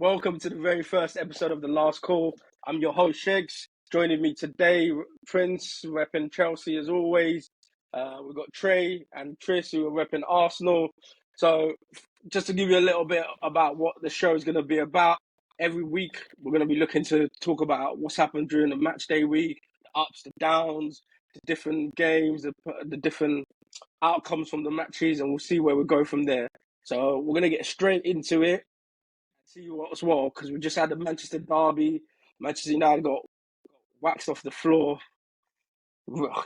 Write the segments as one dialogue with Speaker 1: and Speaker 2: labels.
Speaker 1: Welcome to the very first episode of the Last Call. I'm your host, Shegs. Joining me today, Prince, repping Chelsea as always. We've got Trey and Tris, who are repping Arsenal. So, just to give you a little bit about what the show is going to be about, every week we're going to be looking to talk about what's happened during the match day week, the ups, the downs, the different games, the different outcomes from the matches, and we'll see where we go from there. So, we're going to get straight into it. See what as well, because we just had the Manchester derby. Manchester United got waxed off the floor.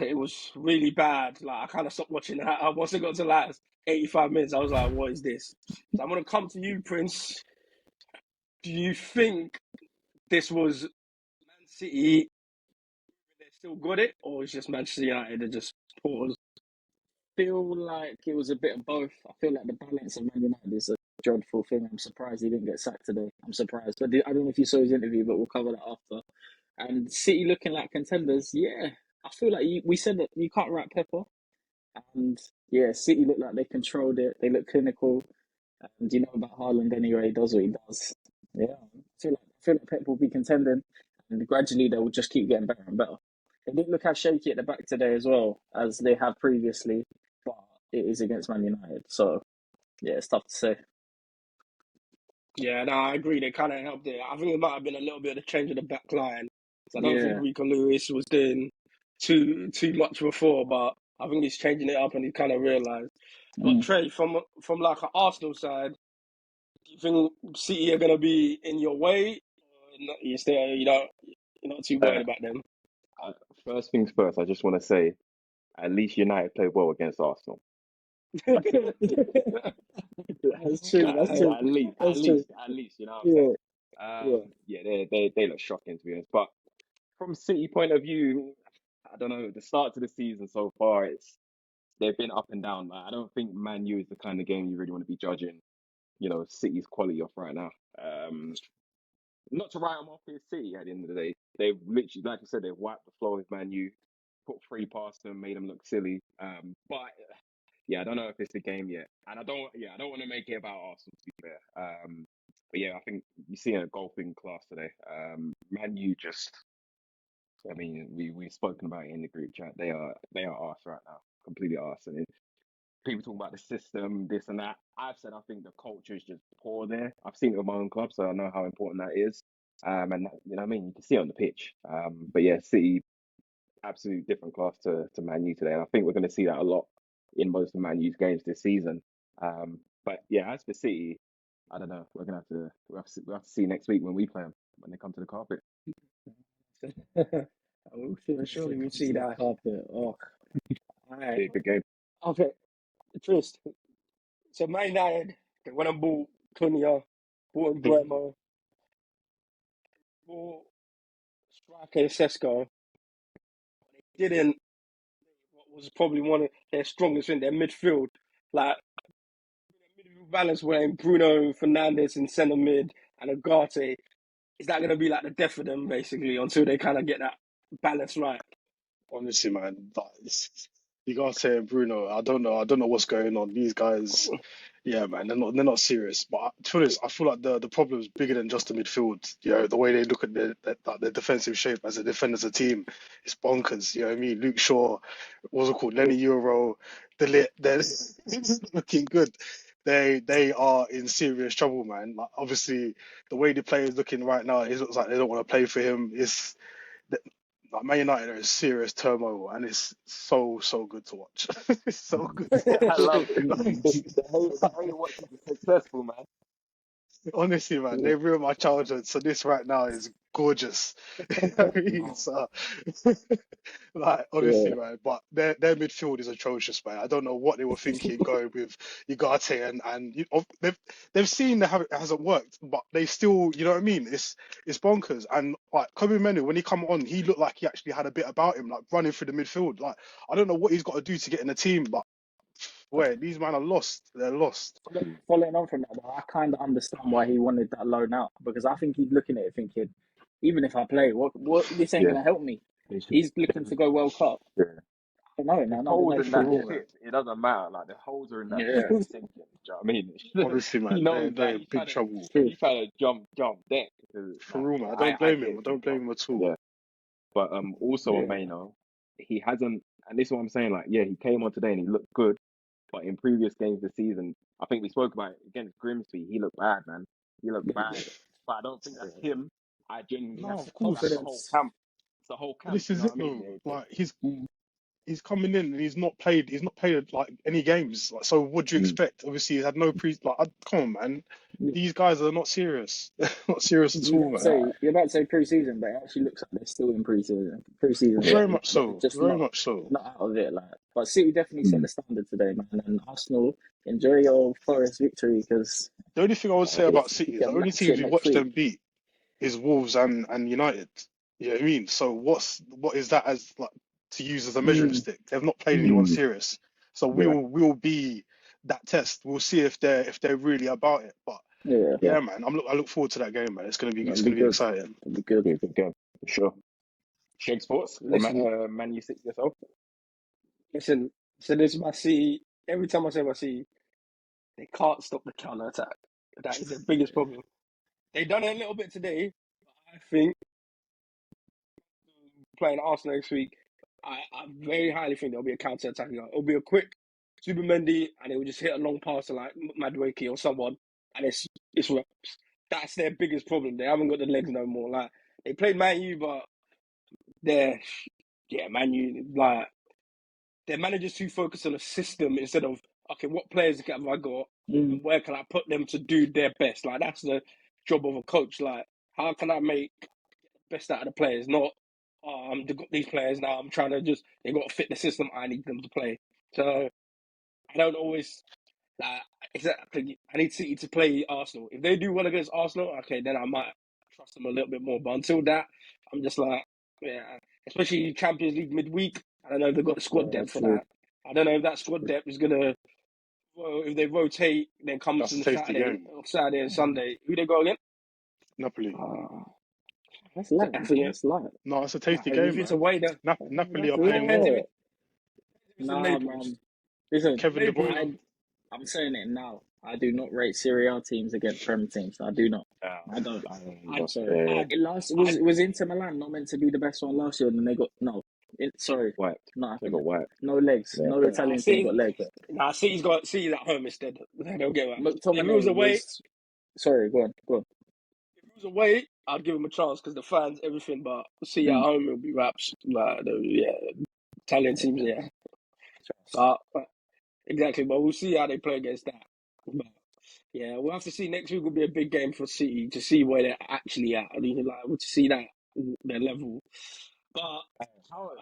Speaker 1: It was really bad. Like, I kind of stopped watching that. Once it got to last 85 minutes, I was like, what is this? So I'm going to come to you, Prince. Do you think this was Man City, they still got it, or it's just Manchester United that just paused?
Speaker 2: Feel like it was a bit of both. I feel like the balance of Man United is a dreadful thing. I'm surprised he didn't get sacked today. I'm surprised. But I don't know if you saw his interview, but we'll cover that after. And City looking like contenders, yeah. I feel like we said that you can't write Pepper. And yeah, City look like they controlled it. They look clinical. And you know about Haaland anyway, he does what he does. Yeah, I feel like Pep will be contending. And gradually they will just keep getting better and better. They didn't look as shaky at the back today as well as they have previously, but it is against Man United. So, yeah, it's tough to say.
Speaker 1: Yeah, no, I agree. They kind of helped it. I think it might have been a little bit of a change of the back line. So I don't think
Speaker 2: Yeah.
Speaker 1: Rico Lewis was doing too much before, but I think he's changing it up and he kind of realised. But Trey, from like an Arsenal side, do you think City are going to be in your way? Or not, you're not too worried
Speaker 3: Uh,
Speaker 1: about them?
Speaker 3: First things first, I just want to say, at least United played well against Arsenal.
Speaker 2: That's true. That's true.
Speaker 3: At least, you know what I'm saying? Yeah, they look shocking, to be honest. But from City point of view, I don't know. The start to the season so far, they've been up and down. Like, I don't think Man U is the kind of game you really want to be judging, City's quality off right now. Not to write them off with City at the end of the day. They've literally, like you said, they've wiped the floor with Man U, put three past them, made them look silly. But yeah, I don't know if it's the game yet, and I don't want to make it about Arsenal, to be fair. But yeah, I think you see a golfing class today. Man U I mean, we've spoken about it in the group chat. They are arse right now, completely arse. And people talk about the system, this and that. I've said I think the culture is just poor there. I've seen it with my own club, so I know how important that is. And that, you know what I mean? You can see it on the pitch. But yeah, City, absolutely different class to Man U today. And I think we're going to see that a lot in most of Man U's games this season. But yeah, as for City, I don't know. We'll have to see next week when we play them, when they come to the carpet.
Speaker 1: Surely we'll see that.
Speaker 2: Carpet. Oh,
Speaker 1: All right.
Speaker 3: Big game.
Speaker 1: Okay, Trist. So Man United, they went and bought Cunha, bought Bremer, bought striker Sesko. They didn't. What was probably one of their strongest in their midfield, like midfield balance when Bruno Fernandes in centre mid and Ugarte. Is that going to be like the death of them basically until they kind of get that balance right?
Speaker 4: Honestly, man, you gotta say Bruno. I don't know what's going on. These guys, yeah, man, they're not serious. But to be honest, I feel like the problem is bigger than just the midfield. You know, the way they look at their defensive shape as a defender, as a team, it's bonkers. You know what I mean? Luke Shaw, what's it called? Lenny Euro, they're looking good. They are in serious trouble, man. Like, obviously, the way the players looking right now, it looks like they don't want to play for him. Like Man United are in serious turmoil, and it's so good to watch. It's so good to watch.
Speaker 3: I love it. The hate watching the successful, man.
Speaker 4: Honestly, man, they ruined my childhood. So this right now is gorgeous. I mean, so, like honestly, man. But their midfield is atrocious, man. I don't know what they were thinking going with Ugarte and they've seen that it hasn't worked, but they still, you know what I mean? It's bonkers. And like Kobe Menu, when he come on, he looked like he actually had a bit about him, like running through the midfield. Like I don't know what he's got to do to get in the team, but where these men are lost, they're lost.
Speaker 2: Following on from that, though, I kind of understand why he wanted that loan out, because I think he's looking at it thinking, even if I play, what this ain't
Speaker 3: Yeah.
Speaker 2: going to help me. He's looking to go World Cup.
Speaker 3: Yeah.
Speaker 2: don't know, man. I don't
Speaker 3: Holes
Speaker 2: know if
Speaker 3: in
Speaker 2: you
Speaker 3: that
Speaker 2: did.
Speaker 3: ship, it doesn't matter. Like the holes are in that ship,
Speaker 2: Yeah,
Speaker 3: it's sinking. Do you know what I mean?
Speaker 4: Honestly,
Speaker 3: He
Speaker 4: man,
Speaker 3: knows
Speaker 4: they're
Speaker 3: that
Speaker 4: in big trouble.
Speaker 2: true.
Speaker 3: he's trying to jump deck because
Speaker 4: For
Speaker 3: like
Speaker 4: real, man. I
Speaker 3: I
Speaker 4: don't blame
Speaker 3: get
Speaker 4: him. I
Speaker 3: it's his
Speaker 4: don't
Speaker 3: job.
Speaker 4: blame him at all.
Speaker 3: Yeah, but also on
Speaker 2: Yeah.
Speaker 3: Maino, he hasn't, and this is what I'm saying. Like, yeah, he came on today and he looked good, but in previous games this season, I think we spoke about it against Grimsby. He looked bad, man. He looked
Speaker 2: Yeah.
Speaker 3: bad, but I don't think that's him. I genuinely
Speaker 4: No,
Speaker 3: think
Speaker 2: That's the
Speaker 4: of
Speaker 3: that's the
Speaker 4: course.
Speaker 3: whole
Speaker 2: confidence.
Speaker 3: camp. It's the whole
Speaker 4: But
Speaker 3: camp.
Speaker 4: this
Speaker 3: You
Speaker 4: is
Speaker 3: know
Speaker 4: it
Speaker 3: what I mean?
Speaker 4: though. Like he's
Speaker 2: Mm.
Speaker 4: he's coming in and he's not played like any games. Like, so what do you
Speaker 3: Mm.
Speaker 4: expect? Obviously, he had no come on, man.
Speaker 2: Yeah.
Speaker 4: These guys are not serious. They're not serious at all, man.
Speaker 2: You're about to say pre-season, but it actually looks like they're still in pre-season. Pre-season's
Speaker 3: Yeah.
Speaker 4: Very
Speaker 2: done.
Speaker 4: much
Speaker 2: They're
Speaker 4: so.
Speaker 2: just
Speaker 4: Very much so.
Speaker 2: not out of it. Like, but City definitely set
Speaker 3: Mm.
Speaker 2: the standard today, man. And Arsenal, enjoy your Forest victory because
Speaker 4: The only thing I would say
Speaker 2: if
Speaker 4: about
Speaker 2: you
Speaker 4: City is the
Speaker 2: can
Speaker 4: only
Speaker 2: match it
Speaker 4: teams we
Speaker 2: next
Speaker 4: watched
Speaker 2: week,
Speaker 4: them beat is Wolves and United. You know what I mean? So what is that as like to use as a measuring
Speaker 2: mm,
Speaker 4: stick? They've not played anyone
Speaker 3: Mm.
Speaker 4: serious. So
Speaker 3: Yeah.
Speaker 4: we'll be that test. We'll see if they're really about it. But
Speaker 2: yeah,
Speaker 3: Yeah.
Speaker 4: yeah, man, I look forward to that game, man. It's
Speaker 2: it'll be
Speaker 4: gonna be
Speaker 2: good.
Speaker 4: exciting.
Speaker 2: It'll be good.
Speaker 3: Yeah, good game for sure. Shake Sports,
Speaker 1: Listen,
Speaker 3: Man U City yourself.
Speaker 1: listen. So this is my City. Every time I say my City, they can't stop the counter attack. That is their biggest problem. They done it a little bit today. But I think playing Arsenal next week, I very highly think there'll be a counter attack. It'll be a quick Super Mendy, and it will just hit a long pass to like Madueke or someone, and it's reps. That's their biggest problem. They haven't got the legs no more. Like they played Man U, but they're Man U like their managers too focused on a system instead of okay, what players have I got
Speaker 2: Mm,
Speaker 1: and where can I put them to do their best? Like that's the job of a coach. Like how can I make best out of the players? Not they've got these players now. I'm trying to just they got to fit the system I need them to play. So I don't always like exactly. I need City to play Arsenal. If they do well against Arsenal, okay, then I might trust them a little bit more. But until that, I'm just like, yeah. Especially Champions League midweek. I don't know if they've got the squad
Speaker 2: yeah,
Speaker 1: depth for
Speaker 2: true.
Speaker 1: that. I don't know if that squad depth is gonna. Well, if they rotate, then comes
Speaker 4: That's
Speaker 1: to
Speaker 4: a
Speaker 1: the
Speaker 4: tasty game.
Speaker 1: Saturday and Sunday. Who they go again?
Speaker 4: Napoli.
Speaker 2: Uh, that's
Speaker 1: So
Speaker 2: light.
Speaker 1: that's again.
Speaker 2: That's light.
Speaker 4: No, it's a
Speaker 1: Nah,
Speaker 4: tasty
Speaker 1: if
Speaker 4: game,
Speaker 1: it's
Speaker 4: man.
Speaker 1: away, then
Speaker 4: Napoli are
Speaker 1: it depends
Speaker 4: playing
Speaker 1: if
Speaker 2: Yeah.
Speaker 1: it's in
Speaker 2: Nah,
Speaker 1: Naples.
Speaker 2: man. Listen,
Speaker 4: Kevin De
Speaker 1: Naples.
Speaker 4: Bruyne.
Speaker 2: I'm saying it now. I do not rate Serie A teams against Prem teams. I do not.
Speaker 3: Yeah.
Speaker 2: I don't.
Speaker 1: I,
Speaker 2: I'm sorry.
Speaker 1: I,
Speaker 2: Last
Speaker 1: I,
Speaker 2: was Inter Milan not meant to be the best one last year, and then they got no. Sorry,
Speaker 3: Wiped.
Speaker 2: not
Speaker 3: They
Speaker 2: happening.
Speaker 3: got wiped.
Speaker 2: No legs.
Speaker 3: Yeah,
Speaker 2: No
Speaker 3: fair.
Speaker 1: nah,
Speaker 2: Italian team got
Speaker 1: City,
Speaker 2: legs.
Speaker 1: City's at home instead. They don't get that. If it was
Speaker 2: McTominay
Speaker 1: away,
Speaker 2: was. Sorry, go on. Go on.
Speaker 1: if it was away, I'd give him a chance because the fans, everything. But City at
Speaker 2: Mm.
Speaker 1: home, it'll be raps. Like, yeah, Italian teams, yeah. But exactly. But we'll see how they play against that. But yeah, we'll have to see. Next week will be a big game for City to see where they're actually at. I mean, like, to see that their level. But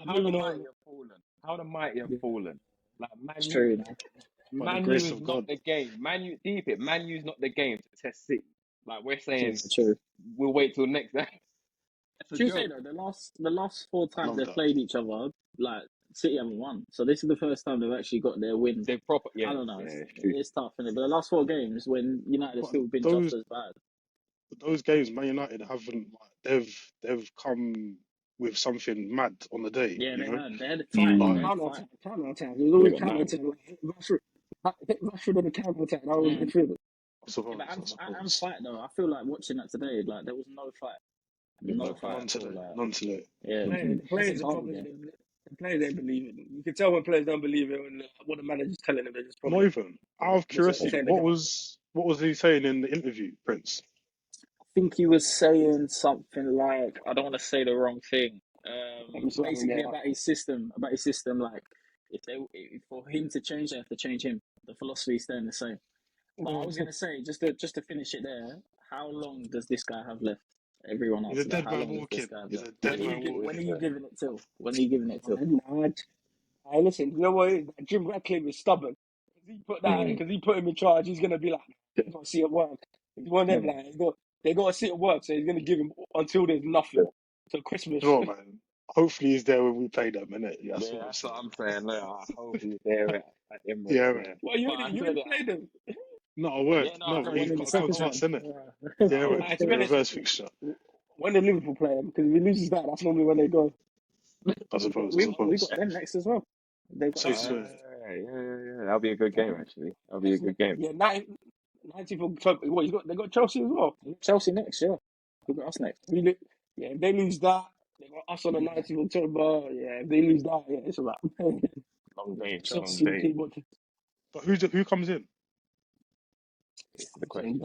Speaker 3: How the
Speaker 1: moving
Speaker 3: mighty
Speaker 1: on.
Speaker 3: have fallen. How the mighty have
Speaker 1: Yeah,
Speaker 3: fallen. Like
Speaker 2: It's
Speaker 3: Man U,
Speaker 2: true, man.
Speaker 4: By the
Speaker 3: Man U
Speaker 4: grace
Speaker 3: is
Speaker 4: of
Speaker 3: not
Speaker 4: God.
Speaker 3: the game. Man U, deep it. Man U's not the game to test City. Like we're
Speaker 2: Yeah,
Speaker 3: saying,
Speaker 2: true.
Speaker 3: we'll wait till next. That's a
Speaker 2: Tuesday
Speaker 3: joke.
Speaker 2: though, the last four times
Speaker 4: Love
Speaker 2: they've
Speaker 4: that.
Speaker 2: played each other, like City haven't won. So this is the first time they've actually got their win.
Speaker 3: They're proper.
Speaker 2: I
Speaker 3: Yeah,
Speaker 2: don't know.
Speaker 3: yeah,
Speaker 2: It's,
Speaker 3: it's true.
Speaker 2: it's tough, is But the last four games, when United have
Speaker 4: But
Speaker 2: still been just
Speaker 4: those
Speaker 2: as bad.
Speaker 4: those games, Man United haven't like they've come with something mad on the day,
Speaker 2: Yeah,
Speaker 4: you know?
Speaker 2: they had a fight. They
Speaker 3: Mm.
Speaker 4: Like
Speaker 2: had a fight.
Speaker 1: counter attack. There's
Speaker 3: They
Speaker 1: always
Speaker 3: got
Speaker 1: counter
Speaker 3: mad.
Speaker 1: attack. Like Rashford on the counter attack. That was
Speaker 2: Mm.
Speaker 1: midfield.
Speaker 4: I
Speaker 2: Yeah, but
Speaker 4: suppose, I
Speaker 2: and
Speaker 4: suppose.
Speaker 2: fight though. I feel like watching that today. Like there was no fight,
Speaker 3: There's
Speaker 2: no
Speaker 3: no
Speaker 2: fight
Speaker 3: fight.
Speaker 4: None
Speaker 2: at all.
Speaker 4: today.
Speaker 2: Like
Speaker 4: None today.
Speaker 2: yeah,
Speaker 1: The
Speaker 2: that's a
Speaker 1: players are
Speaker 2: calm
Speaker 1: probably
Speaker 2: game.
Speaker 1: the players don't believe it. You can tell when players don't believe it when what the manager's telling them. They're just
Speaker 4: Not
Speaker 1: probably
Speaker 4: even. Out of
Speaker 1: just
Speaker 4: curiosity,
Speaker 1: entertain the guy.
Speaker 4: what was he saying in the interview, Prince?
Speaker 2: I think he was saying something like, I don't want to say the wrong thing.
Speaker 1: I'm sorry,
Speaker 2: Basically
Speaker 1: yeah.
Speaker 2: about his system, like if for him to change, they have to change him. The philosophy is staying the same. But I was gonna say, just to finish it there, how long does this guy have left? Everyone
Speaker 4: He's
Speaker 2: else,
Speaker 4: a
Speaker 2: like,
Speaker 4: dead
Speaker 2: how
Speaker 4: man
Speaker 2: long does this
Speaker 4: walking.
Speaker 2: guy have
Speaker 4: He's
Speaker 2: left?
Speaker 4: a dead man
Speaker 2: When are
Speaker 4: walking.
Speaker 2: you giving it till? When are you giving it till?
Speaker 1: I listen. You know what? It is? Jim Ratcliffe is stubborn.
Speaker 3: Mm.
Speaker 1: Because he put him in charge. He's gonna be like, you got to see it work. He's one of them like they got to see it work. So he's gonna give him until there's nothing. So Christmas.
Speaker 4: You know what, man? Hopefully he's there when we play them, innit? Yeah, that's
Speaker 3: Yeah,
Speaker 4: what I'm
Speaker 3: that's what
Speaker 4: saying.
Speaker 3: I'm saying. Look, I hope he's there at Emirates.
Speaker 4: Yeah,
Speaker 3: Yeah,
Speaker 4: man.
Speaker 1: Well,
Speaker 3: but I
Speaker 1: you
Speaker 3: said
Speaker 1: already
Speaker 3: it.
Speaker 1: played them.
Speaker 4: Not a word.
Speaker 3: Yeah, no, I
Speaker 4: No,
Speaker 3: know
Speaker 4: but
Speaker 3: we
Speaker 2: One
Speaker 4: he's
Speaker 2: in the
Speaker 4: got
Speaker 3: played.
Speaker 4: to
Speaker 3: I
Speaker 4: come
Speaker 2: second
Speaker 4: to
Speaker 3: know.
Speaker 4: us,
Speaker 2: one.
Speaker 4: innit?
Speaker 2: Yeah.
Speaker 4: Yeah, man.
Speaker 1: To be
Speaker 4: The
Speaker 1: honest,
Speaker 4: reverse fixture.
Speaker 1: when the Liverpool play him, because if he loses that, that's normally when they go.
Speaker 4: I suppose, I
Speaker 2: We
Speaker 4: suppose.
Speaker 2: got them next as well. They've got
Speaker 4: So
Speaker 2: Arsenal.
Speaker 3: Yeah. That'll be a good game, actually. That'll be a good game.
Speaker 1: Yeah, 19th of October. What you got? They got Chelsea as well.
Speaker 2: Chelsea next, yeah. We've got us next.
Speaker 1: Yeah, if they lose that, they got us on the 19th of October. Yeah, if they lose that, yeah, it's about.
Speaker 3: Long day,
Speaker 1: So
Speaker 3: long
Speaker 1: see,
Speaker 3: day.
Speaker 1: keep watching.
Speaker 4: But who comes in?
Speaker 3: This is the question.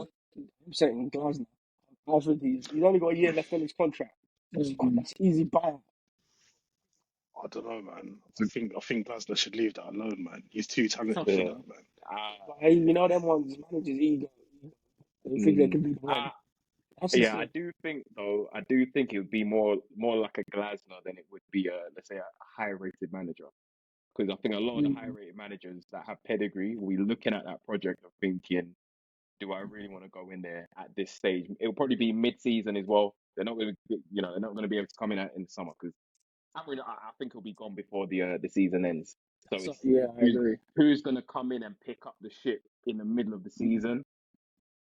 Speaker 1: I'm saying Glasner. I think he's only got a year left on his contract. That's easy buyout.
Speaker 4: I don't know, man. I think Glasner should leave that alone, man. He's too talented
Speaker 2: Tough,
Speaker 4: for
Speaker 2: you
Speaker 3: Yeah.
Speaker 4: that, man.
Speaker 1: But hey, you know them ones, managers ego. They think they can be the one. That's just
Speaker 3: Yeah, I do think it would be more like a Glasner than it would be let's say a high rated manager. Because I think a lot of the high rated managers that have pedigree will be looking at that project and thinking, do I really want to go in there at this stage? It'll probably be mid season as well. They're not going to, they're not going to be able to come in in the summer because I think he'll be gone before the season ends. So it's
Speaker 2: yeah, I agree.
Speaker 3: who's going to come in and pick up the ship in the middle of the season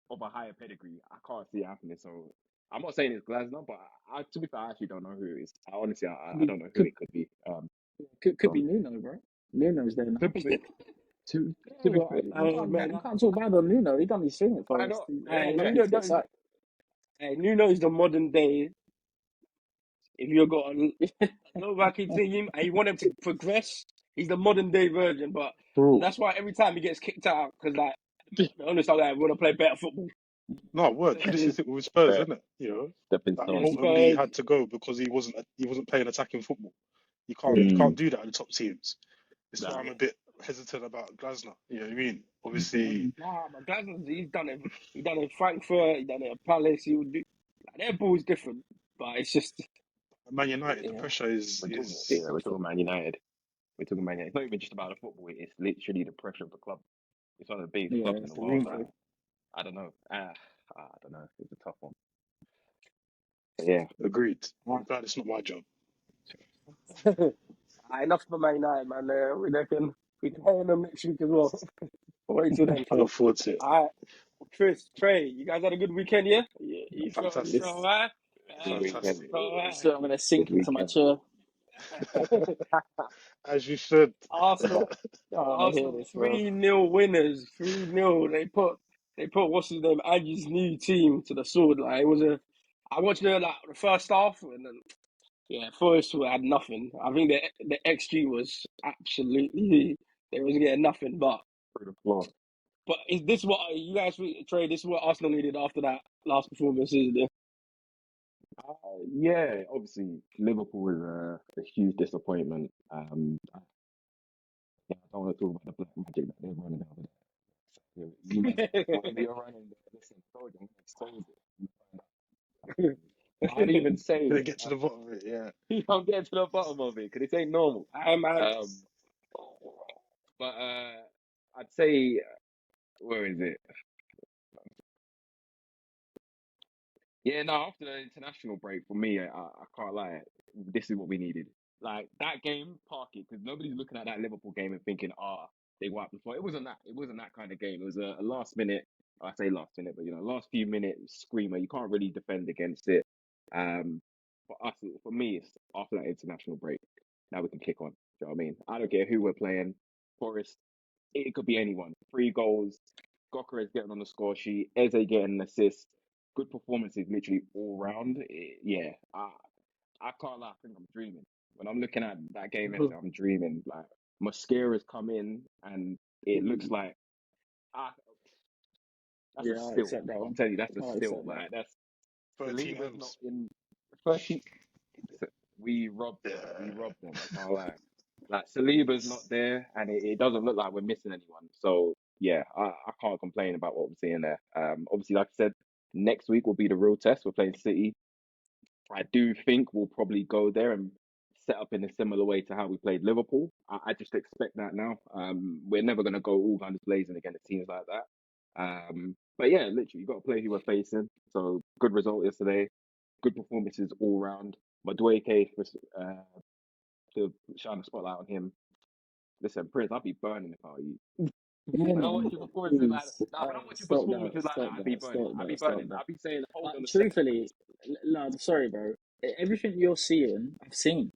Speaker 3: of a higher pedigree. I can't see it happening. So I'm not saying it's Glasner, but to be fair, I actually don't know who it is. I honestly don't know who it could be.
Speaker 2: Could be Nuno, bro. Nuno's there now.
Speaker 3: To be fair,
Speaker 2: You can't talk bad on Nuno. He done his thing for us.
Speaker 1: Nuno is the modern day. If you've got a Slovakian team and you want him to progress, he's the modern day version. But that's why every time he gets kicked out, because like the owners are like, want to play better football.
Speaker 4: No, word. This is it with Spurs, isn't it? He had to go because he wasn't playing attacking football. You can't do that in the top teams. That's why I'm a bit hesitant about Glasner. You know what I mean? Obviously,
Speaker 1: but Glasner, he's done it. He done it in Frankfurt. He done it at Palace. He would do. Their ball is different, but it's just
Speaker 4: Man United. The pressure is.
Speaker 3: We're talking Man United. We're talking Man United. It's not even just about the football. It's literally the pressure of the club. It's one of the biggest clubs in the world. I don't know. I don't know. It's a tough one. But yeah,
Speaker 4: agreed. I'm glad it's not my job.
Speaker 1: enough for Man United, man. We can hang them next week as well. Wait till then.
Speaker 4: I look forward to it.
Speaker 1: All right, Chris, Trey, you guys had a good weekend, yeah? You feel
Speaker 4: Fantastic.
Speaker 1: all right?
Speaker 4: Fantastic.
Speaker 2: So I'm gonna sink into my chair.
Speaker 4: As you should.
Speaker 1: Arsenal 3-0 winners. 3-0. They put what's his name, Aggie's new team to the sword. Like I watched the first half and then Forest had nothing. I think the XG was absolutely they was getting nothing. But
Speaker 3: through the floor.
Speaker 1: But is this what you guys Trey? This is what Arsenal needed after that last performance, isn't it?
Speaker 3: Yeah, obviously Liverpool was a huge disappointment. I don't want to talk about the black magic that they're running over there. Whatever you're running, listen, I didn't even say
Speaker 4: it. Get to the bottom of it, yeah.
Speaker 3: You don't get to the bottom of it because it ain't normal. But I'd say, where is it? Yeah, no, after the international break, for me, I can't lie, this is what we needed. Like, that game, park it, because nobody's looking at that Liverpool game and thinking, they wiped the floor. It wasn't that kind of game. It was a last minute, I say last minute, but, last few minutes screamer. You can't really defend against it. For me, it's after that international break, now we can kick on. Do you know what I mean? I don't care who we're playing. Forest, it could be anyone. 3 goals, Gokeres getting on the score sheet, Eze getting an assist. Good performances, literally all round. I can't lie. I think I'm dreaming when I'm looking at that game. I'm dreaming. Like Mosquera's come in, and it looks like that's a steal. I'm telling you, that's a steal. Like that's
Speaker 4: 13 M's.
Speaker 3: Not in 13. We robbed them. We robbed them. I can't lie. Like Saliba's not there, and it doesn't look like we're missing anyone. So yeah, I can't complain about what we're seeing there. Obviously, like I said, next week will be the real test. We're playing City. I do think we'll probably go there and set up in a similar way to how we played Liverpool. I just expect that now. We're never going to go all guns blazing against teams like that. But yeah, literally, you've got to play who we're facing. So good result yesterday. Good performances all round. Madueke to shine the spotlight on him. Listen, Prince, I'd be burning if I were you. When I watch your performances like that, I'd be burning. I'd be saying, hold on a second.
Speaker 2: Truthfully, I'm sorry, bro. Everything you're seeing, I've seen.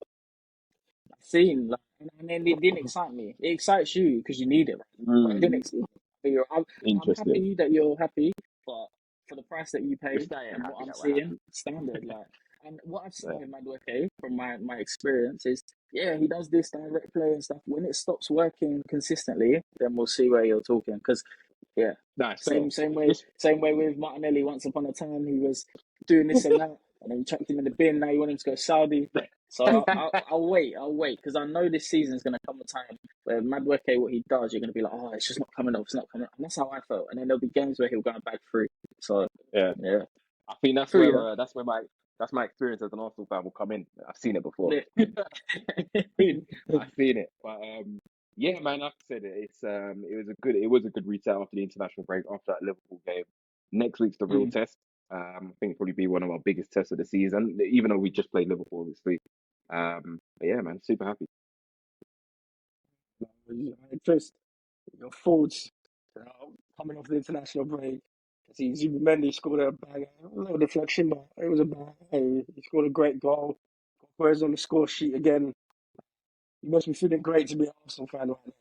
Speaker 2: seen. Like, and then it didn't excite me. It excites you because you need it, right? But it didn't excite me. I'm
Speaker 3: Interesting.
Speaker 2: happy that you're happy, but for the price that you
Speaker 3: We're
Speaker 2: pay
Speaker 3: staying
Speaker 2: and what
Speaker 3: happy
Speaker 2: I'm
Speaker 3: that we're happy.
Speaker 2: seeing, standard. Like, and what I've seen
Speaker 3: Yeah.
Speaker 2: with Madueke from my experience is, yeah, he does this direct play and stuff. When it stops working consistently, then we'll see where you're talking. Because yeah,
Speaker 3: Nice.
Speaker 2: same way with Martinelli. Once upon a time, he was doing this and that, and then you chucked him in the bin. Now you want him to go Saudi. So I'll wait because I know this season's going to come a time where Madueke, what he does, you're going to be like, oh, it's just not coming up, it's not coming up. And that's how I felt. And then there'll be games where he'll go and bag free. So
Speaker 3: Yeah. I think that's
Speaker 2: True,
Speaker 3: where that's my experience as an Arsenal fan will come in. I've seen it before.
Speaker 2: yeah.
Speaker 3: I've seen it, but yeah, man. Like I said, it was a good reset after the international break, after that Liverpool game. Next week's the real test. I think it'll probably be one of our biggest tests of the season, even though we just played Liverpool, obviously. But yeah, man, super happy.
Speaker 1: Chris, your thoughts coming off the international break? See, Zubimendi scored a bang, a little deflection, but it was a bang. He scored a great goal. Whereas on the score sheet again, you must be feeling great to be an Arsenal fan right now.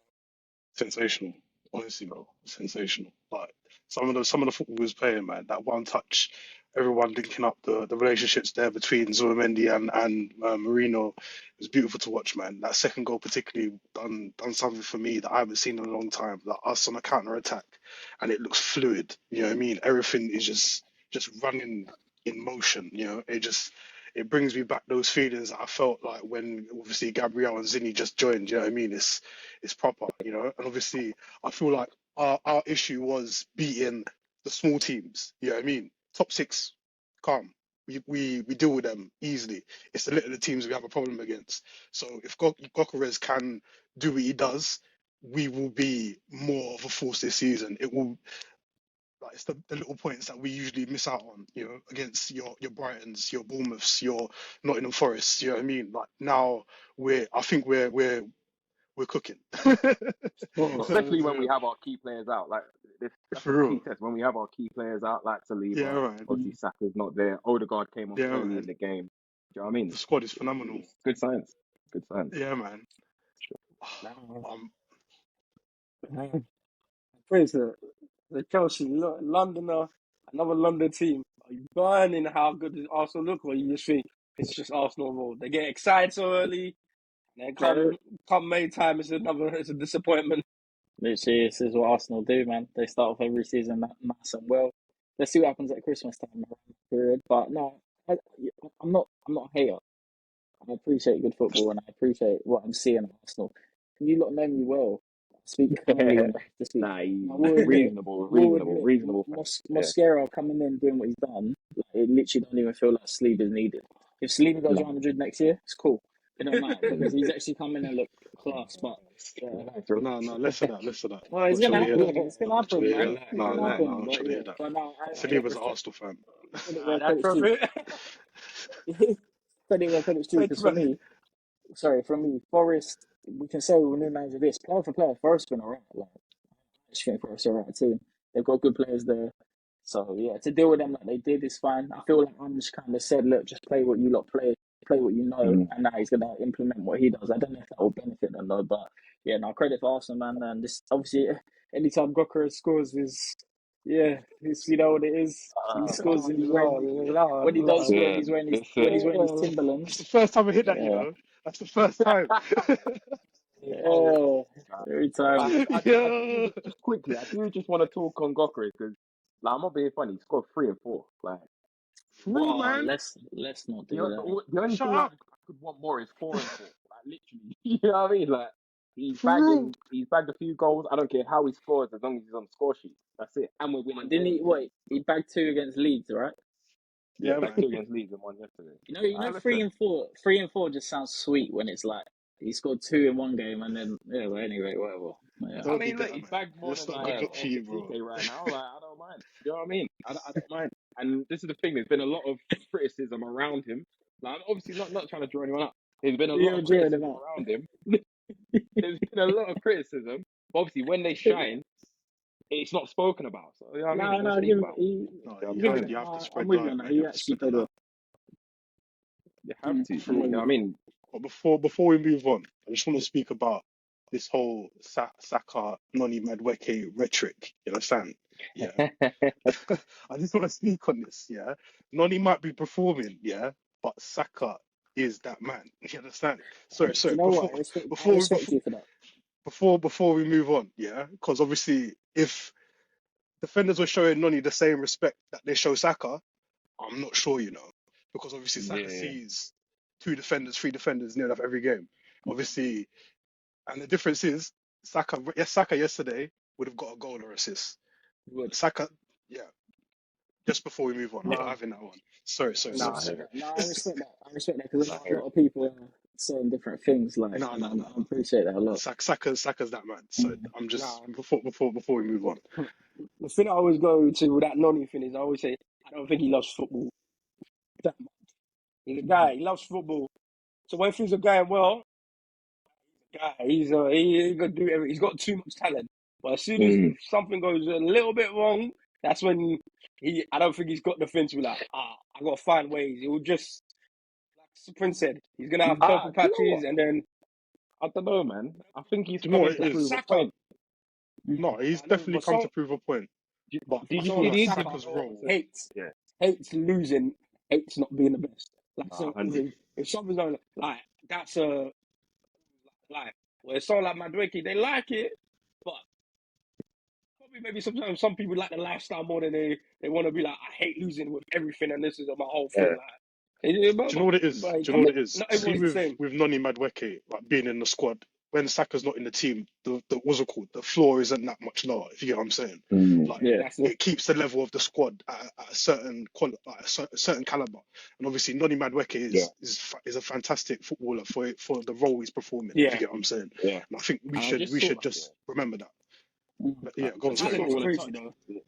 Speaker 4: Sensational, honestly, bro. Sensational. Like some of the football he was playing, man. That one touch, everyone linking up the relationships there between Zubimendi and Marino. It was beautiful to watch, man. That second goal particularly done something for me that I haven't seen in a long time. Like us on a counter attack, and it looks fluid. You know what I mean? Everything is just running in motion. You know, it brings me back those feelings that I felt like when obviously Gabriel and Zinni just joined. You know what I mean? It's proper, you know. And obviously, I feel like our issue was beating the small teams. You know what I mean? Top six, calm. We deal with them easily. It's the little teams we have a problem against. So if Gokares can do what he does, we will be more of a force this season. It will. Like it's the little points that we usually miss out on, you know, against your Brightons, your Bournemouths, your Nottingham Forests. You know what I mean? Like now I think we're cooking.
Speaker 3: Especially when we have our key players out. Like that's
Speaker 4: For
Speaker 3: a key
Speaker 4: real.
Speaker 3: test. When we have our key players out, like
Speaker 4: Yeah,
Speaker 3: Saliba,
Speaker 4: right.
Speaker 3: obviously Saka's not there. Odegaard came on
Speaker 4: Yeah,
Speaker 3: early in
Speaker 4: man.
Speaker 3: the game. Do you know what I mean?
Speaker 4: The squad is phenomenal.
Speaker 3: It's good science. Good science.
Speaker 4: Yeah, man.
Speaker 1: Now, praise the Chelsea, Londoner, another London team. Are you burning how good does Arsenal look, or you just think it's just Arsenal role? They get excited so early, and then come May time, it's a disappointment.
Speaker 2: Literally, this is what Arsenal do, man. They start off every season nice and well. Let's see what happens at Christmas time around that period. But no, I'm not a hater. I appreciate good football and I appreciate what I'm seeing at Arsenal. You lot know me well. I speak kindly when I have to speak.
Speaker 3: Nah,
Speaker 2: I will admit,
Speaker 3: reasonable fans. Yeah.
Speaker 2: Mosquera coming in doing what he's done, like, it literally don't even feel like sleep is needed. If Saliba goes Real Madrid next year, it's cool. It don't matter because he's actually coming and look class. But yeah,
Speaker 4: No, less of that, less of that.
Speaker 2: well, it's
Speaker 4: Not
Speaker 2: gonna
Speaker 4: trying to hear that.
Speaker 2: happen. It's gonna
Speaker 4: Not trying
Speaker 2: happen,
Speaker 4: to hear
Speaker 2: man.
Speaker 4: that.
Speaker 2: It's
Speaker 4: No,
Speaker 2: gonna
Speaker 4: no, no,
Speaker 2: happen.
Speaker 4: I'm not
Speaker 2: But
Speaker 4: trying to
Speaker 2: yeah,
Speaker 4: hear that.
Speaker 2: but no,
Speaker 4: Saliba's an Arsenal fan.
Speaker 2: credit where
Speaker 1: That's
Speaker 2: credit's due.
Speaker 1: perfect.
Speaker 2: Credit where credit's due. Because for me, Forest, we can say with new manager this, player for player, Forest been alright. Like, I just think Forest are alright team. They've got good players there. So yeah, to deal with them like they did is fine. I feel like I'm just kind of said, look, just play what you lot play what you know, and now he's gonna implement what he does. I don't know if that will benefit them though, but yeah, no credit for Arsenal, man. And this obviously, anytime Gokra scores is, yeah, it's, you know what it is. He scores and he's wearing, when he don't score and he's wearing his
Speaker 4: That's the
Speaker 2: Timberlands.
Speaker 4: first time I hit that, you
Speaker 2: Yeah,
Speaker 4: know. That's the first time.
Speaker 2: yeah, every time.
Speaker 4: Yeah.
Speaker 3: Just quickly, I do just want to talk on Gokri because, like, I'm not being funny. He scored 3 and 4. Like,
Speaker 4: Real,
Speaker 2: Wow,
Speaker 4: man.
Speaker 2: let's not do
Speaker 3: the,
Speaker 2: that.
Speaker 3: the only
Speaker 4: Shut
Speaker 3: thing
Speaker 4: up.
Speaker 3: I could want more is 4 and 4. Like, literally, you know what I mean? Like,
Speaker 4: For real.
Speaker 3: he's bagged a few goals. I don't care how he scores as long as he's on the score sheet. That's it. And we're winning
Speaker 2: Didn't
Speaker 3: games.
Speaker 2: he wait? He bagged two against Leeds, right?
Speaker 3: Yeah,
Speaker 4: Yeah,
Speaker 3: bagged
Speaker 4: man.
Speaker 3: 2 against Leeds and 1 yesterday.
Speaker 2: You know,
Speaker 3: Listen.
Speaker 2: 3 and 4. 3 and 4 just sounds sweet when it's like he scored two in one game and then yeah. But anyway, whatever. Yeah.
Speaker 3: I
Speaker 4: Don't be
Speaker 3: mean, look,
Speaker 4: bitter,
Speaker 3: he's
Speaker 4: man.
Speaker 3: bagged more
Speaker 4: That's
Speaker 3: than
Speaker 4: not
Speaker 3: like
Speaker 4: good luck for you, bro.
Speaker 3: TK right now. Like, I don't mind. You know what I mean? I don't mind. And this is the thing. There's been a lot of criticism around him. Like, I'm obviously not trying to draw anyone up. There's been a lot
Speaker 2: You're
Speaker 3: of
Speaker 2: enjoying him
Speaker 3: criticism
Speaker 2: out.
Speaker 3: around him. There's been a lot of criticism. But obviously, when they shine, it's not spoken about. So, you know what I mean?
Speaker 2: No,
Speaker 3: We'll speak
Speaker 2: give him.
Speaker 3: about it.
Speaker 4: No,
Speaker 3: You know what I'm
Speaker 2: Give
Speaker 3: saying?
Speaker 4: you have to
Speaker 2: I'm
Speaker 4: spread
Speaker 2: with you
Speaker 4: light,
Speaker 2: on that.
Speaker 4: man. You
Speaker 2: He
Speaker 4: have to
Speaker 2: actually
Speaker 4: spread the
Speaker 2: played well.
Speaker 4: light.
Speaker 3: You have to.
Speaker 2: I'm
Speaker 3: You
Speaker 2: with
Speaker 3: know what I
Speaker 2: you.
Speaker 3: mean?
Speaker 4: But before we move on, I just want to speak about this whole Saka Noni Madueke rhetoric. You understand? Yeah. I just want to speak on this. Yeah. Noni might be performing. Yeah. But Saka is that man. You understand? Sorry.
Speaker 2: Do you know what? I
Speaker 4: Before
Speaker 2: respect you for that.
Speaker 4: before we move on. Yeah. Because obviously, if defenders were showing Noni the same respect that they show Saka, I'm not sure, because obviously Saka
Speaker 3: Yeah.
Speaker 4: sees 3 defenders near enough every game. Obviously, and the difference is Saka yesterday would have got a goal or assist.
Speaker 2: Good.
Speaker 4: Saka, yeah. Just before we move on, I'm
Speaker 2: No,
Speaker 4: having that one. Sorry.
Speaker 2: I
Speaker 3: Nah,
Speaker 2: respect that. No, I respect that. I respect that because a lot of people are saying different things. Like,
Speaker 4: No,
Speaker 2: and
Speaker 4: no, no.
Speaker 2: I appreciate that a lot.
Speaker 4: Saka's that man. So I'm just
Speaker 1: Nah,
Speaker 4: before we move on.
Speaker 1: the thing I always go to with that Noni thing is I always say I don't think he loves football that much. He's a guy. He loves football. So when things are going well, guy, he gonna do everything. He's got too much talent. But as soon as something goes a little bit wrong, that's when I don't think he's got the thing to be like, I gotta find ways. He will just, like Prince said, he's gonna have purple
Speaker 3: do you know
Speaker 1: patches
Speaker 3: what?
Speaker 1: and then
Speaker 3: I don't know, man. I think he's
Speaker 4: Do you know
Speaker 3: come
Speaker 4: what
Speaker 3: in
Speaker 4: it
Speaker 3: to
Speaker 1: like
Speaker 3: prove
Speaker 4: is?
Speaker 3: a
Speaker 1: Saka.
Speaker 3: point.
Speaker 4: No, he's
Speaker 1: I know,
Speaker 4: definitely
Speaker 1: but
Speaker 4: come to prove a point.
Speaker 3: Did,
Speaker 4: But
Speaker 3: did
Speaker 4: I
Speaker 3: you
Speaker 4: feel
Speaker 3: see
Speaker 4: like
Speaker 3: the
Speaker 1: Saka
Speaker 3: interview?
Speaker 4: Saka's role.
Speaker 1: hates
Speaker 3: Yeah,
Speaker 1: hates losing, hates not being the best. Like
Speaker 3: nah,
Speaker 1: so,
Speaker 3: 100.
Speaker 1: if something's going like that's a like. Well, it's someone like Madueke, they like it, but probably maybe sometimes some people like the lifestyle more than they want to be like, I hate losing with everything, and this is my whole thing.
Speaker 3: Yeah.
Speaker 1: Like,
Speaker 4: Do you know what it is? Do you know what it is?
Speaker 1: not
Speaker 4: See,
Speaker 1: everyone's the
Speaker 4: with
Speaker 1: same.
Speaker 4: Noni Madueke, like being in the squad, when Saka's not in the team, the what's it called? The floor isn't that much lower. If you get what I'm saying, like
Speaker 1: Yeah,
Speaker 2: Yeah.
Speaker 1: that's it.
Speaker 4: it keeps the level of the squad at a certain like a certain caliber. And obviously, Noni Madueke
Speaker 3: Yeah.
Speaker 4: is a fantastic footballer for the role he's performing. If you
Speaker 1: Yeah,
Speaker 4: get what I'm saying,
Speaker 3: Yeah.
Speaker 4: and I think we
Speaker 3: And I
Speaker 4: should
Speaker 3: just saw,
Speaker 4: just remember that. But yeah, go
Speaker 3: I
Speaker 4: on,
Speaker 3: just
Speaker 4: sorry,
Speaker 1: talent
Speaker 3: sort
Speaker 4: go
Speaker 3: of
Speaker 1: is
Speaker 4: on.
Speaker 3: want to
Speaker 1: crazy
Speaker 3: touch.
Speaker 1: though.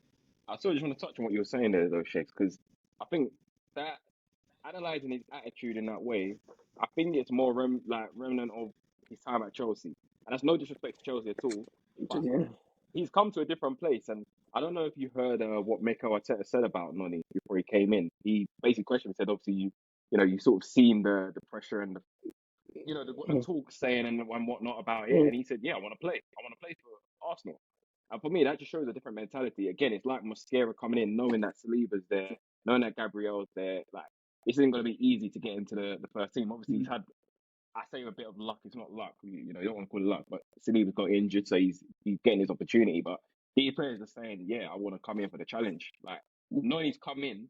Speaker 3: I sort of just want to touch on what you were saying there, though, Shakes, because I think that analyzing his attitude in that way, I think it's more remnant of his time at Chelsea, and that's no disrespect to Chelsea at all, but
Speaker 1: Yeah,
Speaker 3: he's come to a different place, and I don't know if you heard what Mikel Arteta said about Noni before he came in. He basically questioned, said, obviously you sort of seen the pressure and what the talk saying and whatnot about it, and he said, yeah, I want to play. I want to play for Arsenal. And for me, that just shows a different mentality. Again, it's like Mosquera coming in, knowing that Saliba's there, knowing that Gabriel's there. Like, this isn't going to be easy to get into the first team. Obviously, he's had, I say, a bit of luck. It's not luck. You don't want to call it luck, but Saliba's got injured, so he's getting his opportunity. But these players are saying, yeah, I want to come in for the challenge. Like, knowing he's come in,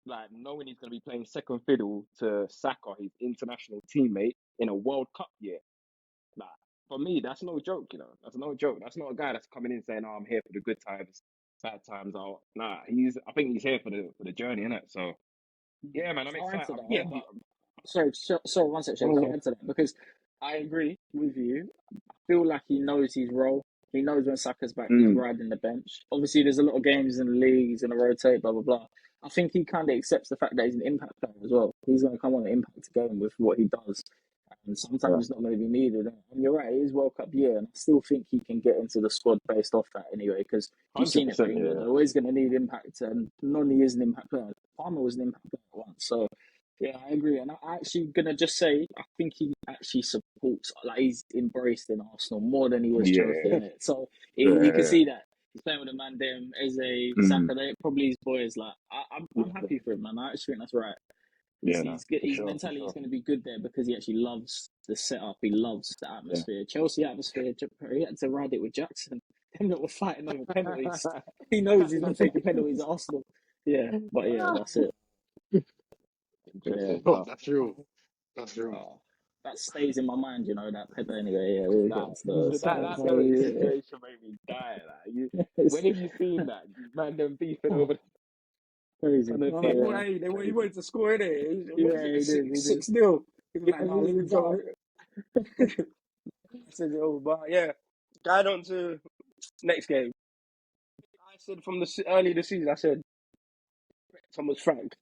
Speaker 3: like knowing he's going to be playing second fiddle to Saka, his international teammate, in a World Cup year. Like, for me, that's no joke, That's no joke. That's not a guy that's coming in saying, "Oh, I'm here for the good times, bad times." Out. Nah, I think he's here for the journey, innit? So yeah, man, I'm
Speaker 2: I'll add
Speaker 3: excited.
Speaker 2: to that.
Speaker 1: yeah, but
Speaker 2: Sorry, one second. I'll add to that because I agree with you. I feel like he knows his role. He knows when Saka's back, he's riding the bench. Obviously, there's a lot of games in the league. He's going to rotate, blah, blah, blah. I think he kind of accepts the fact that he's an impact player as well. He's going to come on and impact the game with what he does. And sometimes
Speaker 3: Yeah,
Speaker 2: it's not going to be needed. And you're right, it is World Cup year. And I still think he can get into the squad based off that anyway, because you've
Speaker 3: hundred
Speaker 2: seen it for
Speaker 3: percent.
Speaker 2: England.
Speaker 3: Yeah,
Speaker 2: They're always going to need impact. And Noni is an impact player. Palmer was an impact player once. So, yeah, I agree. And I'm actually going to just say, I think he actually supports, like, he's embraced in Arsenal more than he was Chelsea,
Speaker 3: yeah,
Speaker 2: innit? So, you can
Speaker 3: yeah.
Speaker 2: see that. He's playing with a man, them, Eze, Saka, they probably his boys. Like, I'm happy for him, man. I actually think that's right.
Speaker 3: Yeah, no,
Speaker 2: He's good.
Speaker 3: for
Speaker 2: His
Speaker 3: sure, for
Speaker 2: mentality is
Speaker 3: sure.
Speaker 2: going to be good there because he actually loves the setup. He loves the
Speaker 3: Yeah.
Speaker 2: atmosphere. Chelsea atmosphere. He had to ride it with Jackson. Them that were fighting over penalties. He knows he's not taking penalties at Arsenal. Yeah, but yeah, that's it. Yeah,
Speaker 3: Interesting
Speaker 4: Oh,
Speaker 3: stuff.
Speaker 4: that's real. That's real.
Speaker 2: that stays in my mind. That penalty. Anyway, yeah, we'll get
Speaker 3: Nah,
Speaker 2: into the
Speaker 3: that
Speaker 2: so
Speaker 3: penalty
Speaker 2: yeah.
Speaker 3: situation made me die. Like, when have you seen that? Man, them beefing
Speaker 2: Oh,
Speaker 3: over
Speaker 2: crazy.
Speaker 3: on the
Speaker 1: no,
Speaker 2: But
Speaker 1: he,
Speaker 3: pitch.
Speaker 2: yeah,
Speaker 1: wa- he, he
Speaker 3: Crazy.
Speaker 1: wanted to score in it. What
Speaker 2: yeah,
Speaker 1: is
Speaker 2: he
Speaker 1: it?
Speaker 2: did. He did.
Speaker 1: 6 nil. He was
Speaker 2: Yeah,
Speaker 1: like, no,
Speaker 2: he
Speaker 1: leave
Speaker 2: was
Speaker 1: it go.
Speaker 2: up.
Speaker 1: I said, oh, but yeah, going on to next game. I said from early this season, I said Thomas Frank.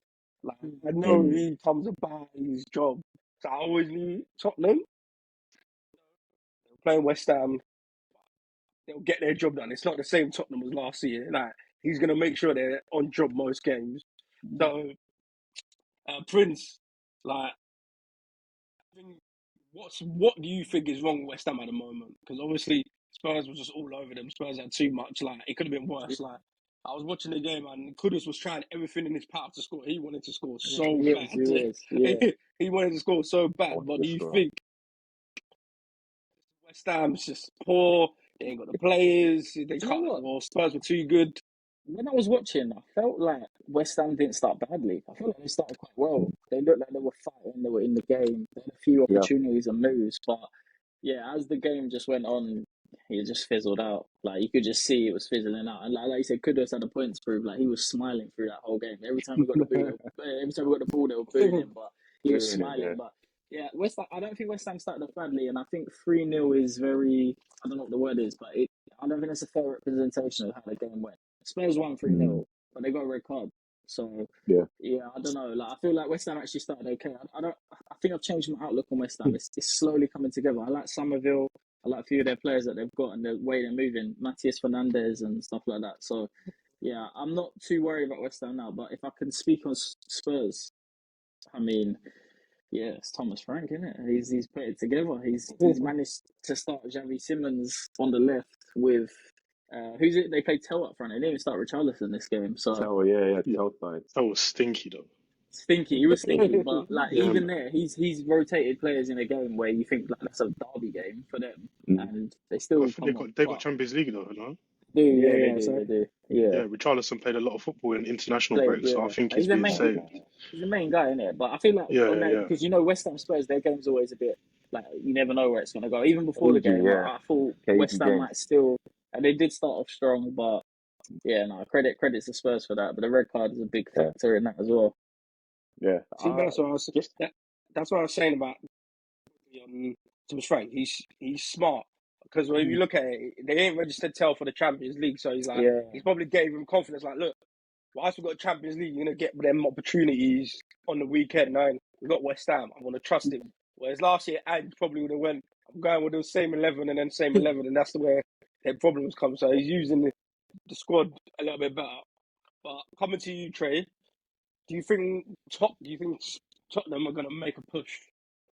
Speaker 1: Like I know
Speaker 3: Mm.
Speaker 1: he comes about his job. So I always knew Tottenham playing West Ham, they'll get their job done. It's not the same Tottenham as last year. Like he's gonna make sure they're on job most games. So Prince, like What do you think is wrong with West Ham at the moment? Because obviously Spurs was just all over them. Spurs had too much. Like it could have been worse. Like I was watching the game and Kudus was trying everything in his power to score. He wanted to score so
Speaker 2: He
Speaker 1: bad.
Speaker 2: was, yeah.
Speaker 1: He wanted to score so bad.
Speaker 3: What's
Speaker 1: But
Speaker 3: the
Speaker 1: do you
Speaker 3: score?
Speaker 1: think West Ham's just poor? They ain't got the players. They
Speaker 2: Do you know
Speaker 1: can't.
Speaker 2: what?
Speaker 1: Well, Spurs were too good.
Speaker 2: When I was watching, I felt like West Ham didn't start badly. I felt like they started quite well. They looked like they were fighting, they were in the game. They had a few
Speaker 3: Yeah.
Speaker 2: opportunities and moves, but yeah, as the game just went on, it just fizzled out. Like you could just see it was fizzling out. And like you said, Kudus had a point to prove. Like he was smiling through that whole game. Every time we got the every time we got the ball, they were booing him, but he was smiling.
Speaker 3: Yeah.
Speaker 2: But yeah, West Ham, I don't think West Ham started off badly, and I think 3-0 is very. I don't know what the word is, but I don't think it's a fair representation of how the game went. Spurs won 3-0, but they got a red card. So
Speaker 3: Yeah.
Speaker 2: I don't know. Like I feel like West Ham actually started okay. I think I've changed my outlook on West Ham. It's slowly coming together. I like Somerville. I like a few of their players that they've got and the way they're moving. Matthias Fernandez and stuff like that. So yeah, I'm not too worried about West Ham now. But if I can speak on Spurs, I mean, yeah, it's Thomas Frank, isn't it? He's put it together. He's managed to start Xavi Simons on the left with who's it? They played Tell up front. They didn't even start Richarlison this game. So
Speaker 3: Tell side.
Speaker 4: That was stinky though.
Speaker 2: stinky. He was stinky, but like
Speaker 4: Yeah,
Speaker 2: even
Speaker 4: man.
Speaker 2: there, he's rotated players in a game where you think like that's a derby game for them, and they
Speaker 4: I
Speaker 2: still
Speaker 4: think
Speaker 2: come on.
Speaker 4: they got Champions League though, no?
Speaker 2: They do.
Speaker 4: Yeah, Richarlison played a lot of football in international break, so I think he's
Speaker 2: He's the
Speaker 4: been
Speaker 2: main.
Speaker 4: saved.
Speaker 2: He's the main guy in it, but I feel like
Speaker 4: Yeah,
Speaker 2: on that
Speaker 4: yeah.
Speaker 2: because West Ham Spurs, their game's always a bit like you never know where it's gonna go. Even before the game, I thought West Ham might still, and they did start off strong, but yeah, no credits to Spurs for that. But the red card is a big factor in that as well.
Speaker 3: Yeah.
Speaker 1: See, that's what I was saying about Thomas Frank. He's smart because when you look at it, they ain't registered Tell for the Champions League, so he's probably gave him confidence. Like, look, whilst we've got Champions League, you're gonna get them opportunities on the weekend. Now we've got West Ham. I'm gonna trust him. Whereas last year, Ange probably would have went. I'm going with the same 11 and then same 11, and that's the way their problems come. So he's using the squad a little bit better. But coming to you, Trey, do you think Tottenham are gonna make a push